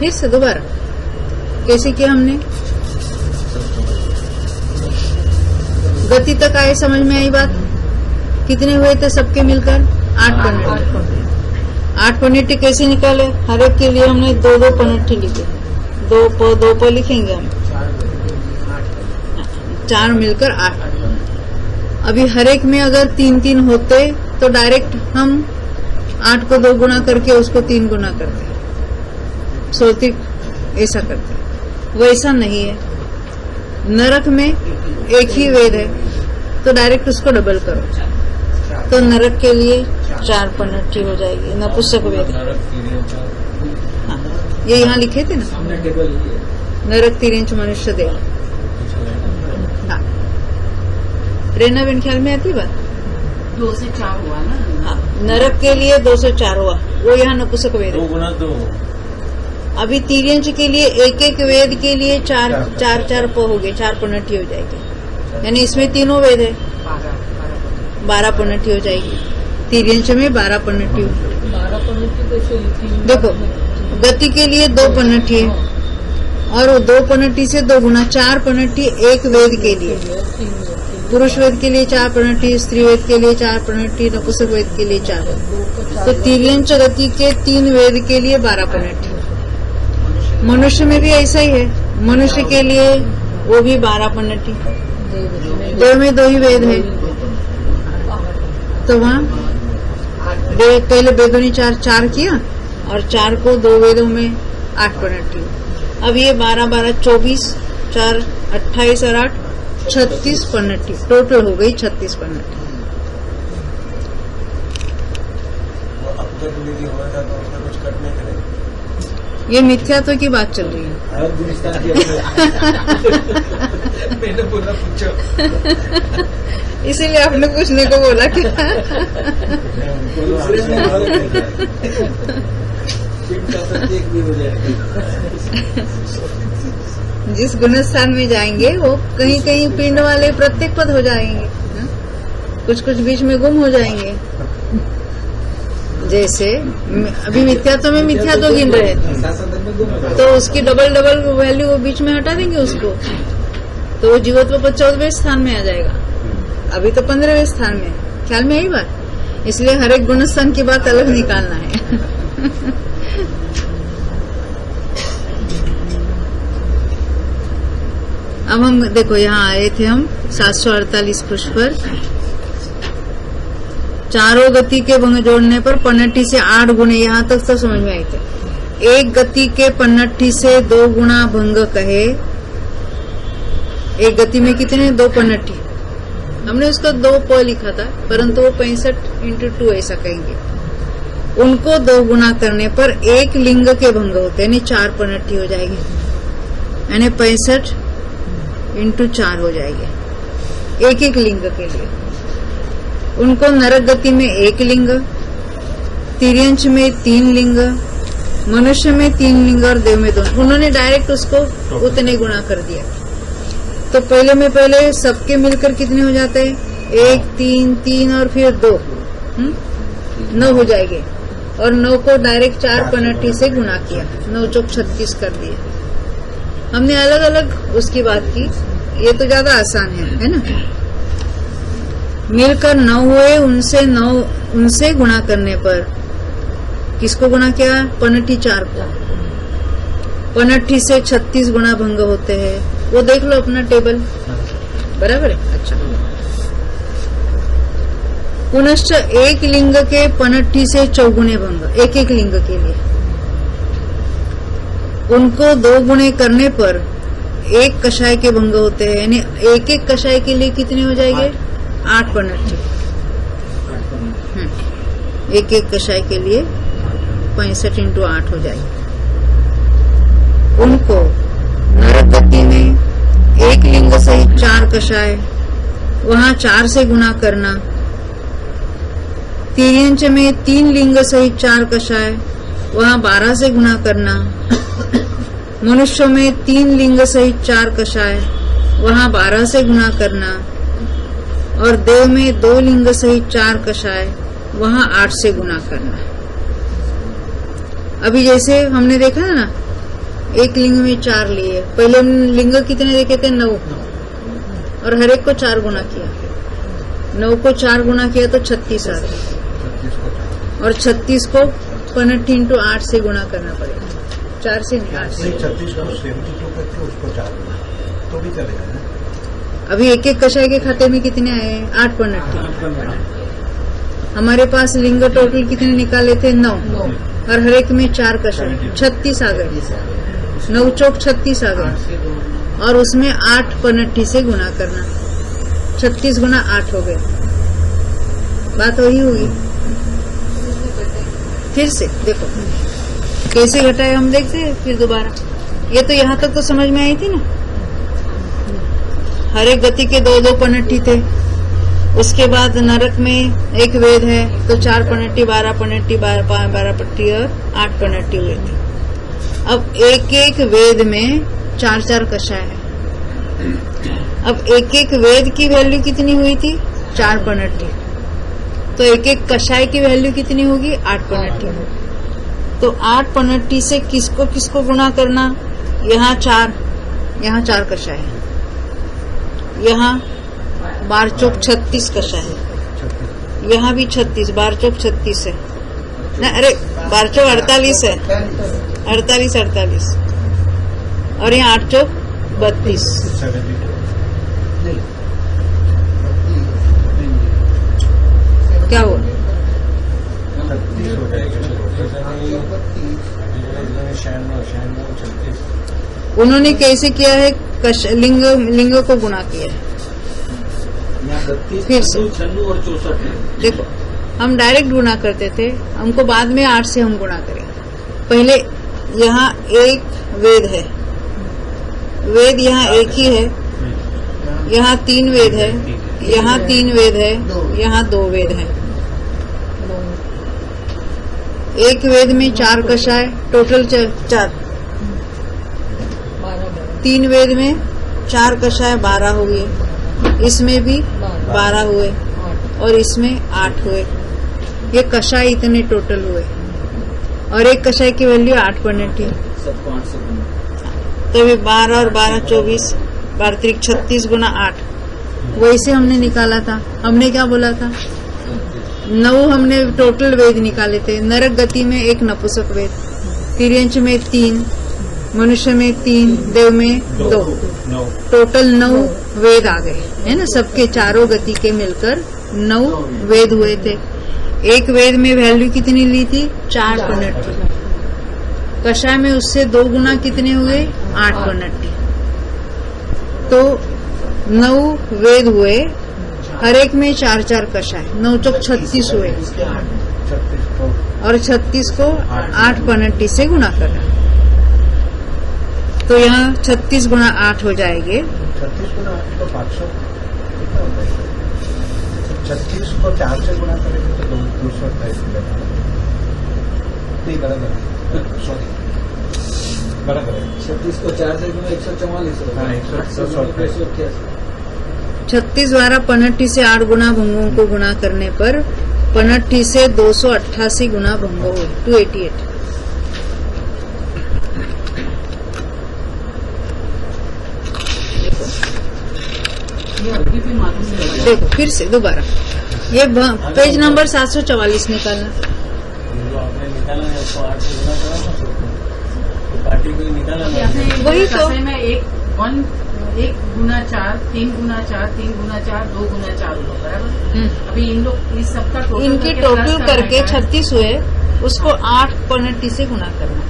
फिर से दोबारा कैसे किया हमने? गति तक आए, समझ में आई बात? कितने हुए थे सबके मिलकर? 8 पनट्ठी। 8 पनट्ठी कैसे निकाले? हर एक के लिए हमने 2-2 पनट्ठी लिखे। 2 प लिखेंगे हम। 4 मिलकर 8। अभी हर एक में अगर 3-3 होते तो डायरेक्ट हम 8 को 2 गुना करके उसको 3 गुना करते, सोती ऐसा करते। वैसा नहीं है। नरक में एक ही वेद है तो डायरेक्ट उसको डबल करो। तो नरक के लिए 4 पनट्ठी हो जाएगी। नपुंसक वेद, हाँ, ये यहाँ लिखे थे ना, नरक तिर्यंच मनुष्य देव। हाँ, प्रेरणा बिन ख्याल में आती बात? 2 से 4 हुआ ना। हाँ, नरक के लिए 2 से 4 हुआ, वो यहाँ नपुंसक वेद है। 2 गुना 2। अभी तिर्यंच के लिए एक एक वेद के लिए 4 प हो गए, 4 पनट्ठी हो जाएगी। यानी इसमें तीनों वेद है, 12 पनट्ठी हो जाएगी। तिर्यंच में 12 पनट्ठी। 12 पनट्ठी कैसे लिखी? देखो, गति के लिए 2 पनट्ठी है और 2 पनट्ठी से 2 गुना 4 पनट्ठी एक वेद के लिए। पुरुष वेद के लिए 4 पनट्टी, स्त्री वेद के लिए 4 पनट्टी, नपुंसक वेद के लिए 4। तो तिर्यंच गति के 3 वेद के लिए 12 पनट्टी। मनुष्य में भी ऐसा ही है, मनुष्य के लिए वो भी 12 पनट्टी। देव में 2 ही वेद है, तो वहाँ पहले वेदों ने 4 किया और 4 को 2 वेदों में 8 पनट्टी। अब ये 12, 12, 24, 4, 28 और 8, 36 पनट्टी टोटल हो गई। 36 पनट्टी। ये मिथ्यात्व की बात चल रही है। और गुलिस्तान की मैंने बोला पूछो, इसीलिए आपने पूछने को बोला क्या? दूसरे में का प्रत्येक भी हो जाएगी। जिस गुणस्थान में जाएंगे वो कहीं कहीं पिंड वाले प्रत्येक पद हो जाएंगे, कुछ कुछ बीच में गुम हो जाएंगे। जैसे अभी मिथ्यात्व में मिथ्यात्व गिन रहे थे, तो उसकी डबल डबल वैल्यू वो बीच में हटा देंगे उसको, तो वो जीवत्व पद 14वें स्थान में आ जाएगा। अभी तो 15वें स्थान में। ख्याल में आई बात? इसलिए हर एक गुणस्थान की बात अलग निकालना है। अब हम देखो यहाँ आए थे हम 748 पृष्ठ पर। चारों गति के भंग जोड़ने पर पनट्टी से 8 गुणे, यहाँ तक तो समझ में आई थे। एक गति के पनट्टी से 2 गुणा भंग कहे। एक गति में कितने? 2 पनट्टी। हमने उसको 2 प लिखा था, परंतु वो 65x2 ऐसा कहेंगे। उनको 2 गुणा करने पर एक लिंग के भंग होते हैं, यानी 4 पनट्टी हो जाएगी, यानी 65x4 हो जाएगी एक एक लिंग के लिए। उनको नरक गति में 1 लिंग, तिर्यंच में 3 लिंग, मनुष्य में 3 लिंग और देव में 2। उन्होंने डायरेक्ट उसको उतने गुणा कर दिया। तो पहले सबके मिलकर कितने हो जाते हैं? 1, 3, 3 और फिर 2, 9 हो जाएंगे। और 9 को डायरेक्ट 4 पनट्टी से गुणा किया, 9 चौक 36 कर दिए। हमने अलग अलग उसकी बात की, ये तो ज्यादा आसान है ना। मिलकर 9 हुए, उनसे गुणा करने पर किसको गुणा किया? पनट्टी 4 को। पनट्टी से 36 गुणा भंग होते हैं, वो देख लो अपना टेबल, बराबर है। अच्छा, पुनश्च एक लिंग के पनट्टी से 4 गुणे भंग, एक एक लिंग के लिए। उनको 2 गुणे करने पर एक कषाय के भंग होते हैं, यानी एक एक कषाय के लिए कितने हो जाएंगे? 8 पनट्टी। एक एक कषाय के लिए 65x8 हो जाएगी। उनको नरक गति में 1 लिंग सहित 4 कषाय, वहां 4 से गुणा करना। तिर्यंच में 3 लिंग सहित 4 कषाय, वहां 12 से गुणा करना। मनुष्य में 3 लिंग सहित 4 कषाय, वहां 12 से गुणा करना। और देव में 2 लिंग सहित 4 कषाय, वहां 8 से गुणा करना। अभी जैसे हमने देखा ना, एक लिंग में 4 लिए, पहले हम लिंग कितने देखे थे? 9, और हर एक को 4 गुणा किया। 9 को 4 गुणा किया तो 36 आ गया, और 36 को पनट्टी इंटू 8 से गुणा करना पड़ेगा। 4 से नहीं, 8 से। 36 को 72 करके उसको 4 तो भी चलेगा ना। अभी एक एक कषाय के खाते में कितने आए? 8 पनट्टी। हमारे पास लिंग टोटल कितने निकाले थे? 9, और हर एक में 4 कषाय, 36 आ गए। 9 चौक 36 आ गए, और उसमें 8 पनट्टी से गुणा करना। 36 गुना 8 हो गए। बात वही हुई। फिर से देखो कैसे घटाए, हम देखते हैं फिर दोबारा। ये तो यहाँ तक तो समझ में आई थी ना। हर एक गति के 2-2 पनट्टी थे। उसके बाद नरक में 1 वेद है, तो 4 पनट्टी, 12 पनट्टी, 12 पट्टी और 8 पनट्टी हुए थे। अब एक एक वेद में 4-4 कषाय है। अब एक एक वेद की वैल्यू कितनी हुई थी? 4 पनट्टी। तो एक एक कषाय की वैल्यू कितनी होगी? 8 पनट्टी होगी। तो 8 पनट्टी से किसको किसको गुणा करना? यहाँ 4 कषाय है, यहाँ 12 चौक 36 कषाय, यहाँ भी 36, 12 चौक 36 है ना, अरे 12 चौक 48 है, 48 और यहाँ 8 चौक 32। क्या हुआ? 36 हो जाएगा। 36। उन्होंने कैसे किया है? लिंग को गुणा किया है। यहाँ 32, फिर से 96 और 64 है। देखो, हम डायरेक्ट गुणा करते थे, हमको बाद में 8 से हम गुणा करेंगे। पहले यहाँ एक वेद है, वेद यहाँ एक ही है, यहाँ 3 वेद है, यहाँ 3 वेद है, यहाँ 2 वेद है। एक वेद में 4 कषाय, टोटल 4। 3 वेद में 4 कषाय 12 हुए, इसमें भी 12 हुए और इसमें 8 हुए। ये कषाय इतने टोटल हुए और एक कषाय की वैल्यू 8 पॉइंट थी। सबको 8 से गुना। तो ये 12 और 12 24, 12 त्रिक 36 गुना 8, वैसे हमने निकाला था। हमने क्या बोला था? 9 हमने टोटल वेद निकाले थे। नरक गति में 1 नपुंसक वेद, तिर्यंच में 3, मनुष्य में 3, देव में 2, टोटल 9 वेद आ गए, है ना। सबके चारों गति के मिलकर 9 वेद हुए थे। एक वेद में वैल्यू कितनी ली थी? 4 पॉइंट थी। कषाय में उससे 2 गुना कितने हुए? 8 पॉइंट। तो 9 वेद हुए, हर एक में 4-4 कषाय, 9 चौक 36 हुए और 36 को 8 पॉइंट से गुणा करना। तो यहाँ 36 गुना 8 हो जाएंगे। 36 गुना 8 तो 500 कितना होता है? 36 को 4 से गुणा करेंगे तो 228 मिलेगा। नहीं, बराबर, सॉरी, बराबर है। 36 को 4 से गुना 144 होगा। हाँ, 188। 36 द्वारा 15 से 8 गुना भंगों को गुणा करने पर 15 से 288 गुना भंग हुए, 288। देखो फिर से दोबारा, ये पेज नंबर 744 निकालना। जो आपने निकाला है उसको 8 से गुना करा ना, तो पार्टी को ही निकाला ना। वही तो। में 1 गुना 4, 3 गुना 4, 3 गुना 4, 2 गुना 4 हुआ, बराबर। अभी इन लोग इस सबका टोटल इनकी टोटल करके 36 हुए, उसको 8 पॉइंट से गुणा करना,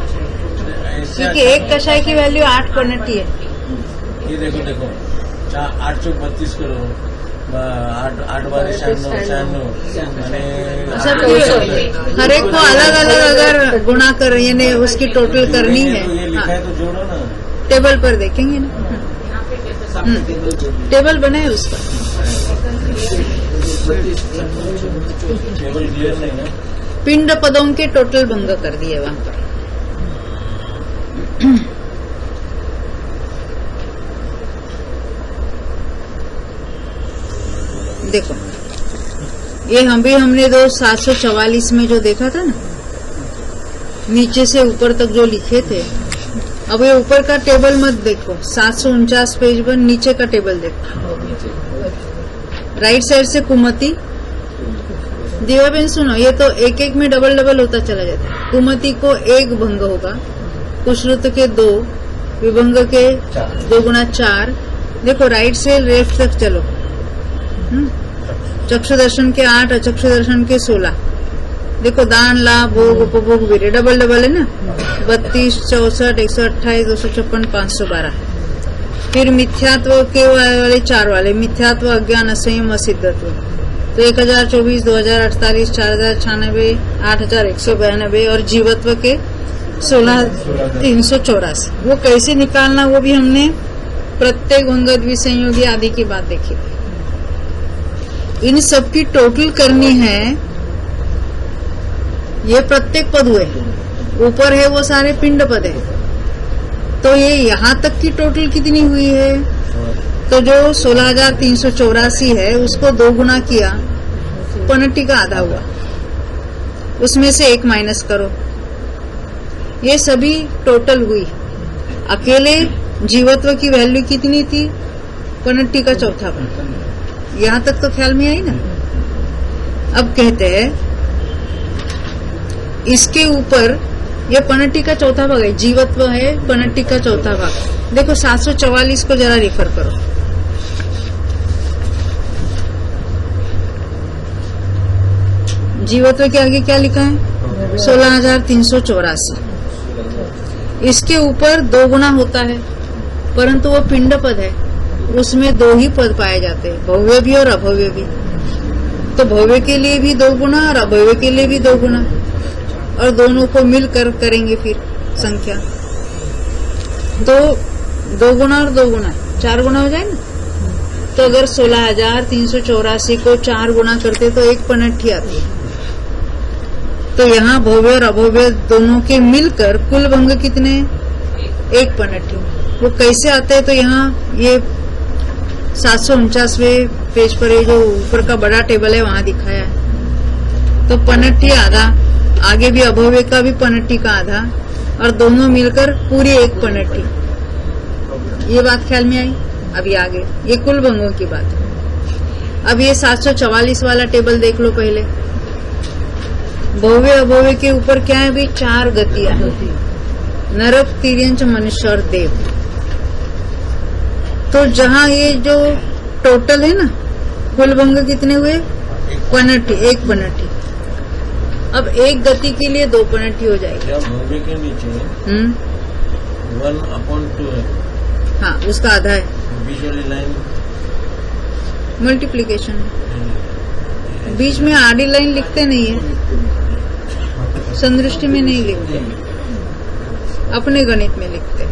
क्योंकि एक कषाय की वैल्यू 8 पॉइंट है। ये देखो 8 चौक 32 करो, 8 बारे 96 सबकी हर एक को अलग अलग अगर गुणा कर, यानी उसकी टोटल करनी है। ये लिखा है तो जोड़ो ना। टेबल पर देखेंगे ना, टेबल बना है उसका। टेबल क्लियर नहीं ना। पिंड पदों के टोटल भंग कर दिए वहां पर। देखो, ये हमने 744 में जो देखा था ना, नीचे से ऊपर तक जो लिखे थे, अब ये ऊपर का टेबल मत देखो, 749 पेज पर नीचे का टेबल देखो। राइट साइड से कुमति, दीवाबेन सुनो, ये तो एक एक में डबल होता चला जाता है। कुमति को 1 भंग होगा, कुश्रुत के 2, विभंग के 2 गुना 4। देखो राइट से लेफ्ट तक चलो, चक्षु दर्शन के 8, अचक्षु दर्शन के 16। देखो दान, लाभ, भोग, उपभोग, वीर्य डबल है ना, 32, 64, 128, 256, 512। फिर मिथ्यात्व के वाले 4 वाले, मिथ्यात्व, अज्ञान, असंयम, असिद्धत्व, तो 1024, 2048, 4096, 8192 और जीवत्व के 16384। वो कैसे निकालना, वो भी हमने प्रत्येक भंग द्विसंयोगी आदि की बात देखी थी। इन सब की टोटल करनी है। ये प्रत्येक पद हुए, ऊपर है वो सारे पिंड पद है, तो ये यहाँ तक की टोटल कितनी हुई है? तो जो 16,384 है उसको 2 गुना किया, पनट्टी का आधा हुआ, उसमें से 1 माइनस करो। ये सभी टोटल हुई। अकेले जीवत्व की वैल्यू कितनी थी? पनट्टी का 4था भाग। यहाँ तक तो ख्याल में आई ना। अब कहते हैं इसके ऊपर ये पनट्टी का चौथा भाग है, जीवत्व है पनट्टी का चौथा भाग। देखो 744 को जरा रिफर करो। जीवत्व के आगे क्या लिखा है? 16,384। इसके ऊपर 2 गुना होता है, परंतु वो पिंड पद है, उसमें 2 ही पद पाए जाते हैं, भव्य भी और अभव्य भी। तो भव्य के लिए भी 2 गुना और अभव्य के लिए भी 2 गुना, और दोनों को मिलकर करेंगे फिर संख्या। तो 2 गुना और 2 गुना 4 गुना हो जाए ना। तो अगर 16,384 को 4 गुना करते तो 1 पनट्ठी आती है। तो यहाँ भव्य और अभव्य दोनों के मिलकर कुल भंग कितने? 1 पनट्ठी। वो कैसे आते हैं? तो यहाँ ये 749वें पेज पर ये जो ऊपर का बड़ा टेबल है वहां दिखाया है। तो पनट्ठी आधा, आगे भी अभव्य का भी पनट्ठी का आधा, और दोनों मिलकर पूरी 1 पनट्ठी। ये बात ख्याल में आई? अभी आगे ये कुल भंगों की बात। अब ये 744 वाला टेबल देख लो पहले। भव्य अभव्य के ऊपर क्या है? भी 4 गतियां हैं, नरक, तिर्यंच, मनुष्य और देव। तो जहाँ ये जो टोटल है ना, कुल भंग कितने हुए? पनट्ठी, 1 पनट्ठी। अब 1 गति के लिए 2 पनट्ठी हो जाएगी। भव्य के नीचे 1/2 है। हाँ, उसका आधा है, बीच वाली लाइन मल्टीप्लीकेशन है। बीच में आड़ी लाइन लिखते नहीं है, संदृष्टि में नहीं लिखते, अपने गणित में लिखते।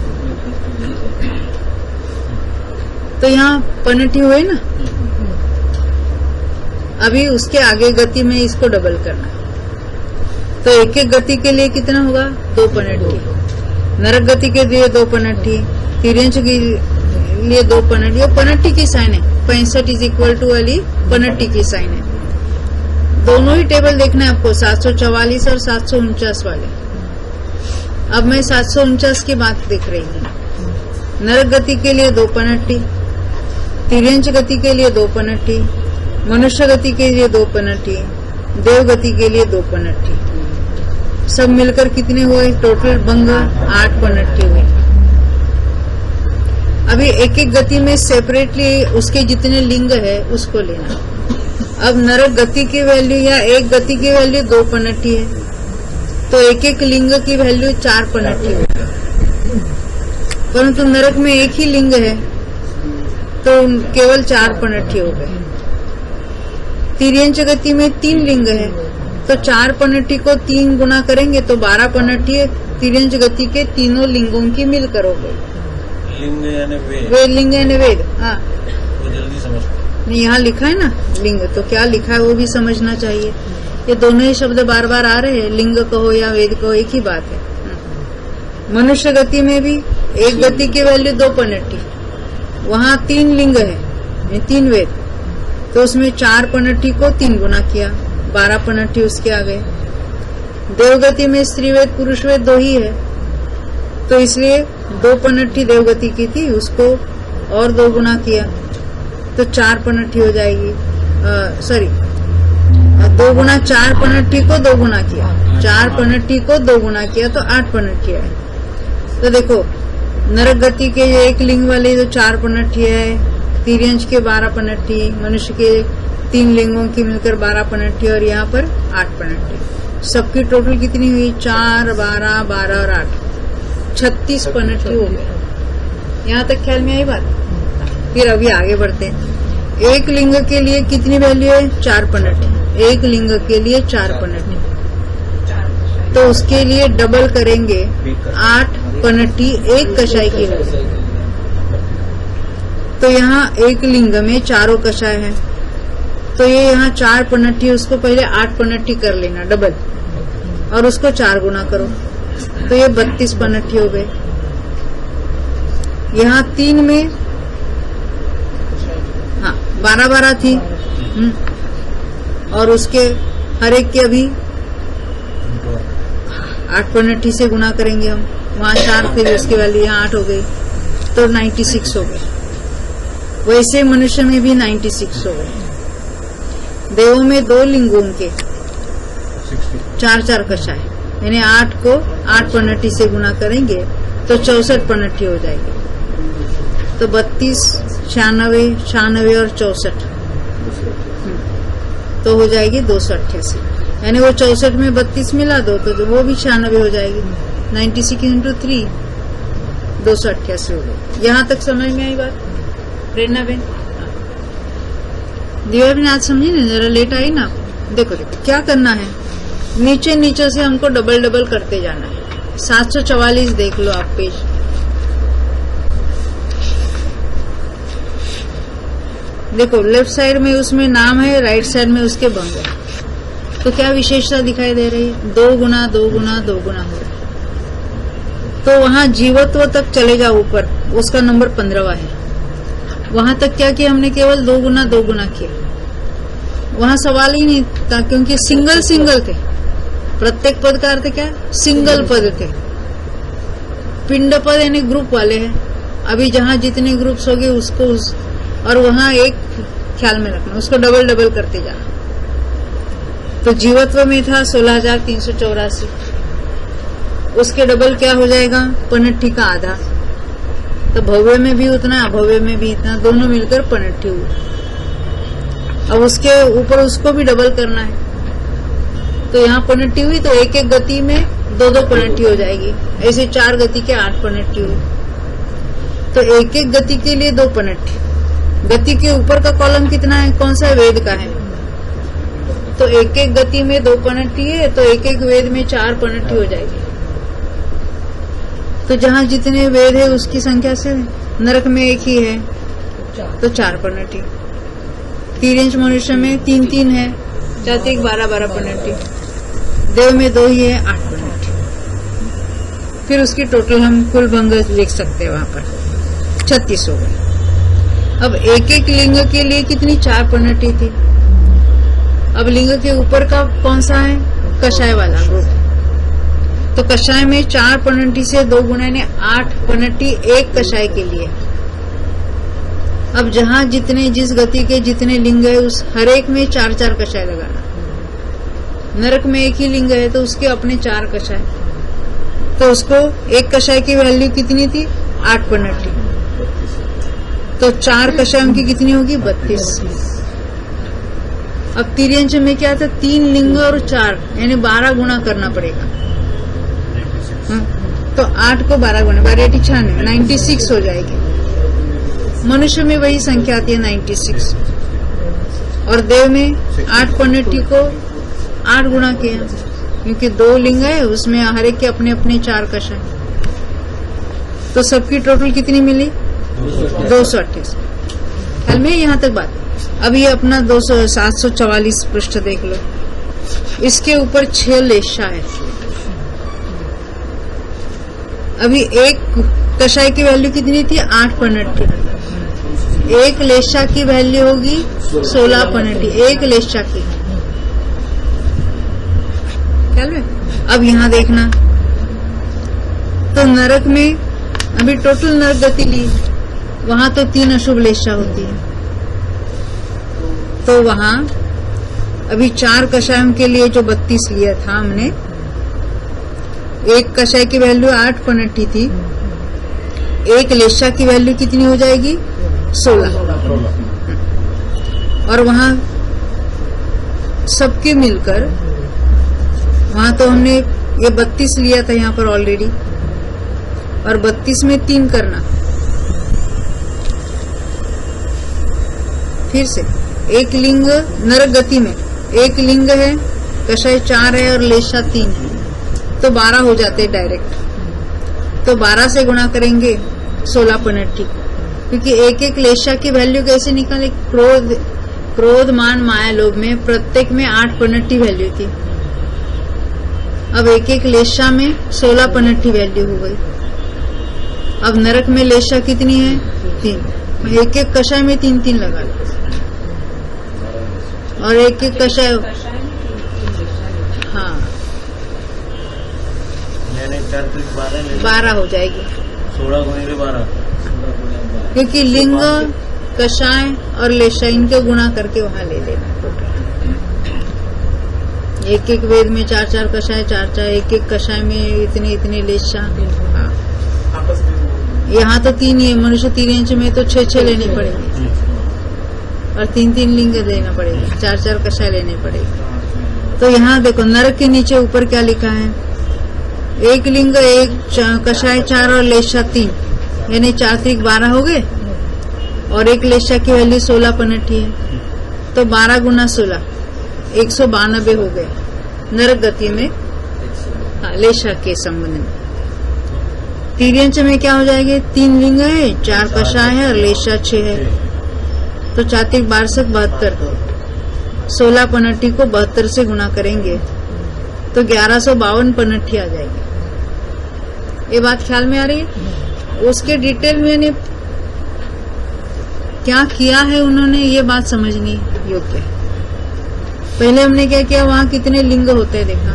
तो यहाँ पनट्ठी हुए ना। अभी उसके आगे गति में इसको डबल करना। तो 1-1 गति के लिए कितना होगा? 2 पनट्ठी। नरक गति के लिए 2 पनट्ठी, तिर्यंच के लिए 2 पनट्ठी। और पनट्ठी की साइन है, 65 = वाली पनट्ठी की साइन है। दोनों ही टेबल देखना है आपको, 744 और 749 वाले। अब मैं 749 की बात देख रही हूँ। नरक गति के लिए 2 पनट्ठी, तिर्यंच गति के लिए 2 पनट्ठी, मनुष्य गति के लिए 2 पनट्ठी, देव गति के लिए 2 पनट्ठी। सब मिलकर कितने हुए? टोटल भंग 8 पनट्ठी हुए। अभी 1-1 गति में सेपरेटली उसके जितने लिंग है उसको लेना। अब नरक गति की वैल्यू या 1 गति की वैल्यू 2 पनट्ठी है, तो 1-1 लिंग की वैल्यू 4 पनट्ठी है। परंतु नरक में 1 ही लिंग है, तो केवल 4 पनट्ठी हो गए। तिर्यंच गति में 3 लिंग है, तो 4 पनट्ठी को 3 गुना करेंगे तो 12 पनट्ठी तिर्यंच गति के तीनों लिंगों की मिलकर हो गई। लिंग यानी वेद, लिंग यानी वेद। हाँ, वो जल्दी समझते। नहीं, यहाँ लिखा है ना लिंग, तो क्या लिखा है वो भी समझना चाहिए। ये दोनों ही शब्द बार बार आ रहे हैं, लिंग कहो या वेद कहो, एक ही बात है। मनुष्य गति में भी 1 गति की वैल्यू 2 पनट्ठी, वहाँ 3 लिंग है, 3 वेद, तो उसमें 4 पनट्ठी को 3 गुना किया, 12 पनट्ठी उसके आ गए। देवगति में स्त्री वेद पुरुष वेद 2 ही है, तो इसलिए 2 पनट्ठी देवगति की थी, उसको और 2 गुना किया तो 4 पनट्ठी हो जाएगी। 2 गुना 4 पनट्ठी को 2 गुना किया, 4 पनट्ठी को 2 गुना किया तो 8 पनट्ठी आए। तो देखो नरक गति के 1 लिंग वाले जो 4 पनट्ठी है, तिर्यंच के 12 पनट्ठी, मनुष्य के 3 लिंगों की मिलकर 12 पनट्ठी, और यहाँ पर 8 पनट्ठी। सबकी टोटल कितनी हुई? 4, 12, 12 और 8, 36 पनट्ठी हो गए। यहाँ तक ख्याल में आई बात? फिर अभी आगे बढ़ते हैं। 1 लिंग के लिए कितनी वैल्यू है? 4 पनट्ठी। 1 लिंग के लिए 4 पनट्ठी, तो उसके लिए डबल करेंगे, 8 पनट्ठी 1 कषाय की होगी। तो यहाँ 1 लिंग में 4 कषाय है, तो ये यहाँ 4 पनट्ठी, उसको पहले 8 पनट्ठी कर लेना डबल, और उसको 4 गुना करो, तो ये 32 पनट्ठी हो गए। यहाँ 3 में 12-12 थी, और उसके हर एक की अभी 8 पनट्ठी से गुना करेंगे हम, वहाँ 4, फिर उसकी वैल्यू यहाँ 8 हो गई, तो 96 हो गई। वैसे मनुष्य में भी 96 हो गए। देवों में 2 लिंगों के 4 कषाय, यानी 8 को 8 पनटी से गुना करेंगे तो 64 पनटी हो जाएगी। तो 32, 96, 96 और 64 तो हो जाएगी 288। यानी वो 64 में 32 मिला दो तो वो भी 96 हो जाएगी। 96 इंटू 3 288 हो गई। यहाँ तक समझ में आई बात प्रेरणा बेन? दिव्या बेन आज समझी ना, जरा लेट आई ना। देखो देखो क्या करना है, नीचे नीचे से हमको डबल डबल करते जाना है। 744 देख लो आप पेज। देखो लेफ्ट साइड में उसमें नाम है, राइट साइड में उसके भंग है। तो क्या विशेषता दिखाई दे रही है? 2 गुना 2 गुना 2 गुना हो रहा है। तो वहां जीवत्व तक चले जाओ ऊपर, उसका नंबर 15वां है। वहां तक क्या किया हमने? केवल 2 गुना 2 गुना किया। वहां सवाल ही नहीं था, क्योंकि सिंगल सिंगल थे। प्रत्येक पद का अर्थ क्या? सिंगल पद थे। पिंड पद यानी ग्रुप वाले हैं। अभी जहां जितने ग्रुप्स होंगे उसको और वहां एक ख्याल में रखना, उसको डबल डबल करते जाना। तो जीवत्व में था 16,384, उसके डबल क्या हो जाएगा? पनट्ठी का आधा। तो भव्य में भी उतना, अभव्य में भी इतना, दोनों मिलकर पनट्ठी हुई। अब उसके ऊपर उसको भी डबल करना है। तो यहाँ पनट्ठी हुई तो एक एक गति में 2-2 पनट्ठी हो जाएगी। ऐसे 4 गति के 8 पनट्ठी हुई। तो एक एक गति के लिए 2 पनट्ठी। गति के ऊपर का कॉलम कितना है? कौन सा है? वेद का है। तो एक एक गति में 2 पनट्ठी है, तो एक एक वेद में 4 पनट्ठी हो जाएगी। तो जहाँ जितने वेद है उसकी संख्या से नरक में एक ही है तो 4 पनट्ठी। तिर्यंच मनुष्य में 3-3 है, 4 12 पनट्ठी। देव में 2 ही है, 8 पनट्ठी। फिर उसकी टोटल हम कुल भंग लिख सकते हैं वहां पर 36 हो गए। अब एक एक लिंग के लिए कितनी? 4 पनट्ठी थी। अब लिंग के ऊपर का कौन सा है? कषाय वाला ग्रुप। तो कषाय में 4 पनट्ठी से 2 गुना ने 8 पनट्ठी एक कषाय के लिए। अब जहां जितने जिस गति के जितने लिंग है उस हर एक में 4-4 कषाय लगाना। नरक में एक ही लिंग है तो उसके अपने 4 कषाय। तो उसको एक कषाय की वैल्यू कितनी थी? 8 पनट्ठी। तो 4 कषायों की कितनी होगी? 32। अब तिर्यंच में क्या था? 3 लिंग और 4 यानी 12 गुना करना पड़ेगा। तो 8 को 12 गुना 12 96 96 हो जाएगी। मनुष्य में वही संख्या आती है 96। और देव में 8 पनट्ठी को 8 गुना किया, क्योंकि 2 लिंग है उसमें हर एक के अपने अपने 4 कषाय। तो सबकी टोटल कितनी मिली? 228। ख्याल में यहाँ तक बात। अब ये अपना 744 पृष्ठ देख लो। इसके ऊपर 6 लेशा है। अभी एक कषाय की वैल्यू कितनी थी? 8 पनट्ठी। एक लेशा की वैल्यू होगी 16 पनट्ठी, एक लेशा की। ख्याल में? अब यहाँ देखना, तो नरक में अभी टोटल नरक गति ली, वहां तो 3 अशुभ लेशा होती है। तो वहां अभी 4 कषायों के लिए जो 32 लिया था हमने, एक कषाय की वैल्यू 8 पनट्ठी थी, एक लेशा की वैल्यू कितनी हो जाएगी? 16। और वहां सबके मिलकर वहां तो हमने ये 32 लिया था यहाँ पर ऑलरेडी, और 32 में 3 करना। फिर से एक लिंग नरक गति में एक लिंग है, कषाय 4 है और लेशा 3 है, तो 12 हो जाते डायरेक्ट। तो 12 से गुणा करेंगे 16 पनट्ठी, क्योंकि एक एक लेशा की वैल्यू कैसे निकाले? क्रोध मान माया लोभ में प्रत्येक में 8 पनट्ठी वैल्यू थी। अब एक एक लेशा में 16 पनट्ठी वैल्यू हो गई। अब नरक में लेशा कितनी है? 3। एक एक कषाय में 3-3 लगा लो, और एक एक कषाय, हाँ 12 हो जाएगी। 16 गुणे 12, क्योंकि लिंग कषाय और लेशा इनको गुणा करके वहां ले लेना टोटल। एक एक वेद में 4-4 कषाय, 4-4, एक एक कषाय में इतने इतने लेशा। हाँ, आपस में यहाँ तो 3 ही है, मनुष्य 3 में तो 6-6 लेने पड़ेंगे और 3-3 लिंग लेना पड़ेगा, 4-4 कषाय लेने पड़ेगा। तो यहाँ देखो नरक के नीचे ऊपर क्या लिखा है, एक लिंग, एक कषाय 4 और लेशा 3, यानी 4 3 12 हो गए और एक लेशा की वैल्यू 16 पनठी है, तो 12 गुना 16 192 हो गए नरक गति में। हाँ, लेशा के संबंध में तिर्यंच में क्या हो जाएंगे, 3 लिंग है, 4 कषाय है और लेशा 6 है, तो 4 3 12 72, 16 पनठी को 72 से गुणा करेंगे तो 1152 पनठी आ जाएगी। ये बात ख्याल में आ रही है? उसके डिटेल में क्या किया है उन्होंने, ये बात समझनी योग्य है। पहले हमने क्या किया, वहाँ कितने लिंग होते हैं देखा,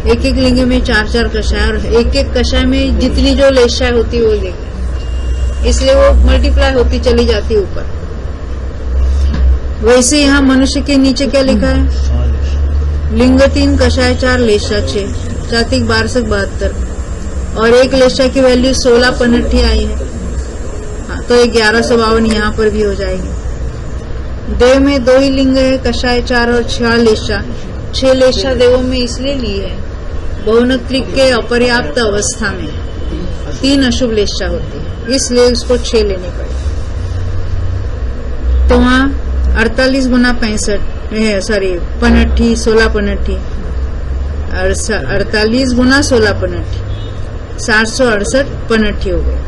एक एक लिंग में 4-4 कषाय और एक एक कषाय में जितनी जो लेशा होती है वो देखा, इसलिए वो मल्टीप्लाई होती चली जाती है ऊपर। वैसे यहाँ मनुष्य के नीचे क्या लिखा है, लिंग 3 कषाय 4 लेशा 6, 4 3 12 72 और एक लेशा की वैल्यू 16 पनठी आई है। हाँ, तो 1152 यहाँ पर भी हो जाएगी। देव में 2 ही लिंग है, कषाय 4 और 6 लेशा। 6 लेशा देवों में इसलिए ली है, बहुनत्रिक के अपर्याप्त अवस्था में 3 अशुभ लेशा होती है, इसलिए उसको 6 लेने पड़े। तो वहाँ 48 गुना 65 सॉरी पनठी 16 पनठी, 48 गुना 16 पनठी 768 पनठी हो गए।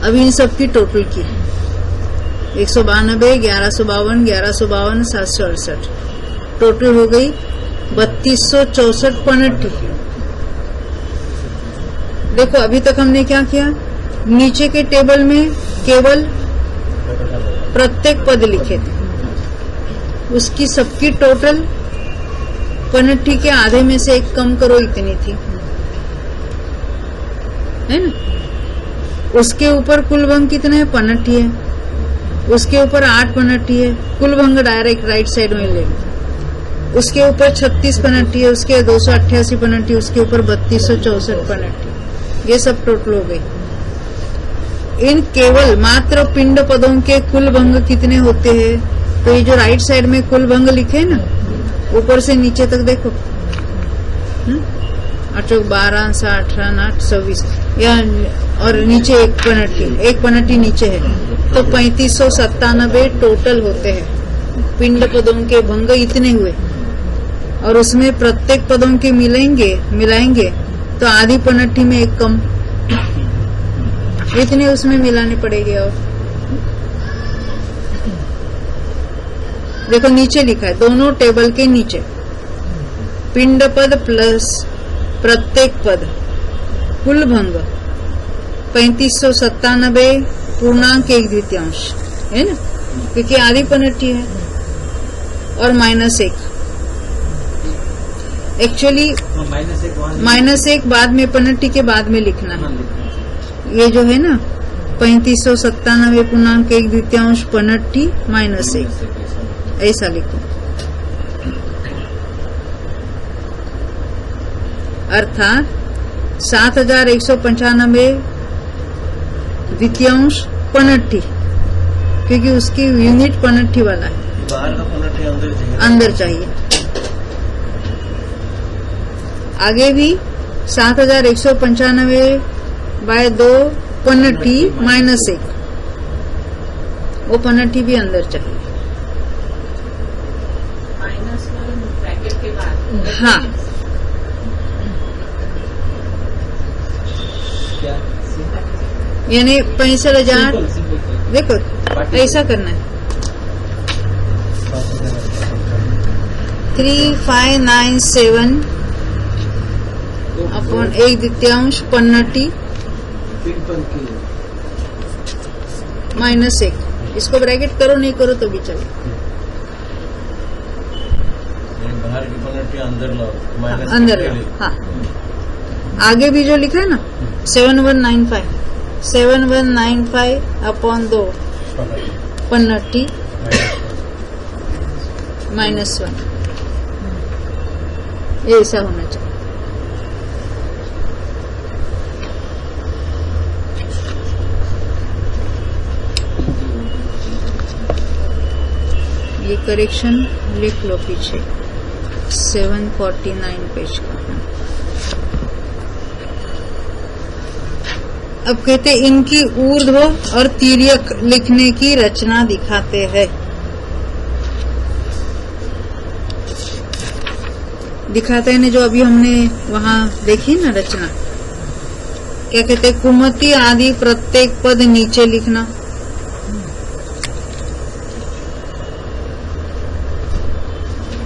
अब इन सबकी टोटल की 192, 1152, 1152, 768, टोटल हो गई 3264 पनठी। देखो अभी तक हमने क्या किया, नीचे के टेबल में केवल प्रत्येक पद लिखे थे, उसकी सबकी टोटल पनठी के आधे में से 1 कम करो इतनी थी, है ना। उसके ऊपर कुल भंग कितने है, पनठी है, उसके ऊपर 8 पनठी है, कुल भंग डायरेक्ट राइट साइड में ले, उसके ऊपर 36 पनठी है, उसके 288 पनठी, उसके ऊपर 3264 पनठी, ये सब टोटल हो गई। इन केवल मात्र पिंड पदों के कुल भंग कितने होते हैं, तो ये जो राइट साइड में कुल भंग लिखे ना, ऊपर से नीचे तक देखो, 8 12 18 8 26 या और नीचे 1 पनठी नीचे है, तो 3597 टोटल होते हैं पिंड पदों के भंग इतने हुए। और उसमें प्रत्येक पदों के मिलाएंगे तो आधी पनठी में 1 कम, इतने उसमें मिलाने पड़ेंगे। और देखो नीचे लिखा है, दोनों टेबल के नीचे पिंड पद प्लस प्रत्येक पद कुल भंग 3597 पूर्णांक 1/2 है ना, क्योंकि आधी पनठी है, और -1 एक्चुअली -1 बाद में पनठी के बाद में लिखना है। ये जो है ना 3597 पूर्णांक 1/2 पनठी -1 ऐसा लिखो, अर्थात 7195 द्वितीयांश पनठी, क्योंकि उसकी यूनिट पनठी वाला है, बाहर का पनठी अंदर चाहिए। आगे भी 7195/2 पनठी -1, वो पनठी भी अंदर चाहिए। -1 ब्रैकेट के बाद, हाँ, यानी 65,000, देखो ऐसा करना है, 3597 अपॉन 1/2 पनठी -1, इसको ब्रैकेट करो नहीं करो तो भी चले। बाहर की पनठी अंदर लाओ, अंदर लाओ, हाँ। आगे भी जो लिखा है ना 7195 अपॉन 2 पन्नटी -1 ऐसा होना चाहिए। ये करेक्शन लिख लो पीछे 749 पेज का। अब कहते इनकी ऊर्ध्व और तिर्यक लिखने की रचना दिखाते हैं। दिखाते हैं ने जो अभी हमने वहां देखी ना रचना, क्या कहते हैं, कुमति आदि प्रत्येक पद नीचे लिखना।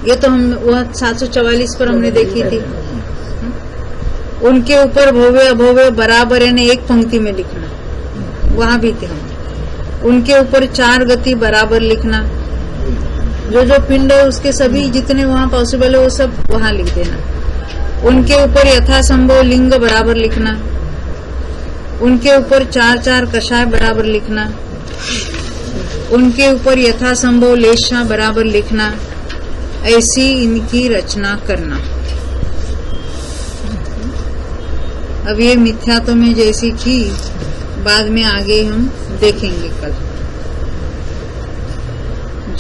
ये तो हम वह 744 पर हमने देखी थी। उनके ऊपर भव्य अभव्य बराबर है एक पंक्ति में लिखना, वहां भी थे हम। उनके ऊपर 4 गति बराबर लिखना। जो जो पिंड है उसके सभी जितने वहां पॉसिबल है वो सब वहां लिख देना। उनके ऊपर यथासंभव लिंग बराबर लिखना। उनके ऊपर 4-4 कषाय बराबर लिखना। उनके ऊपर यथासंभव लेशा बराबर लिखना। ऐसी इनकी रचना करना। अब ये मिथ्यात्व में जैसी की बाद में आगे हम देखेंगे कल।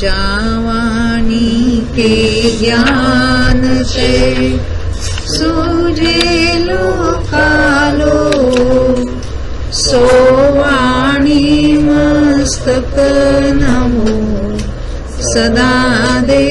जावानी के ज्ञान से सूझे लो कालो, सोवाणी मस्तक नमो सदा दे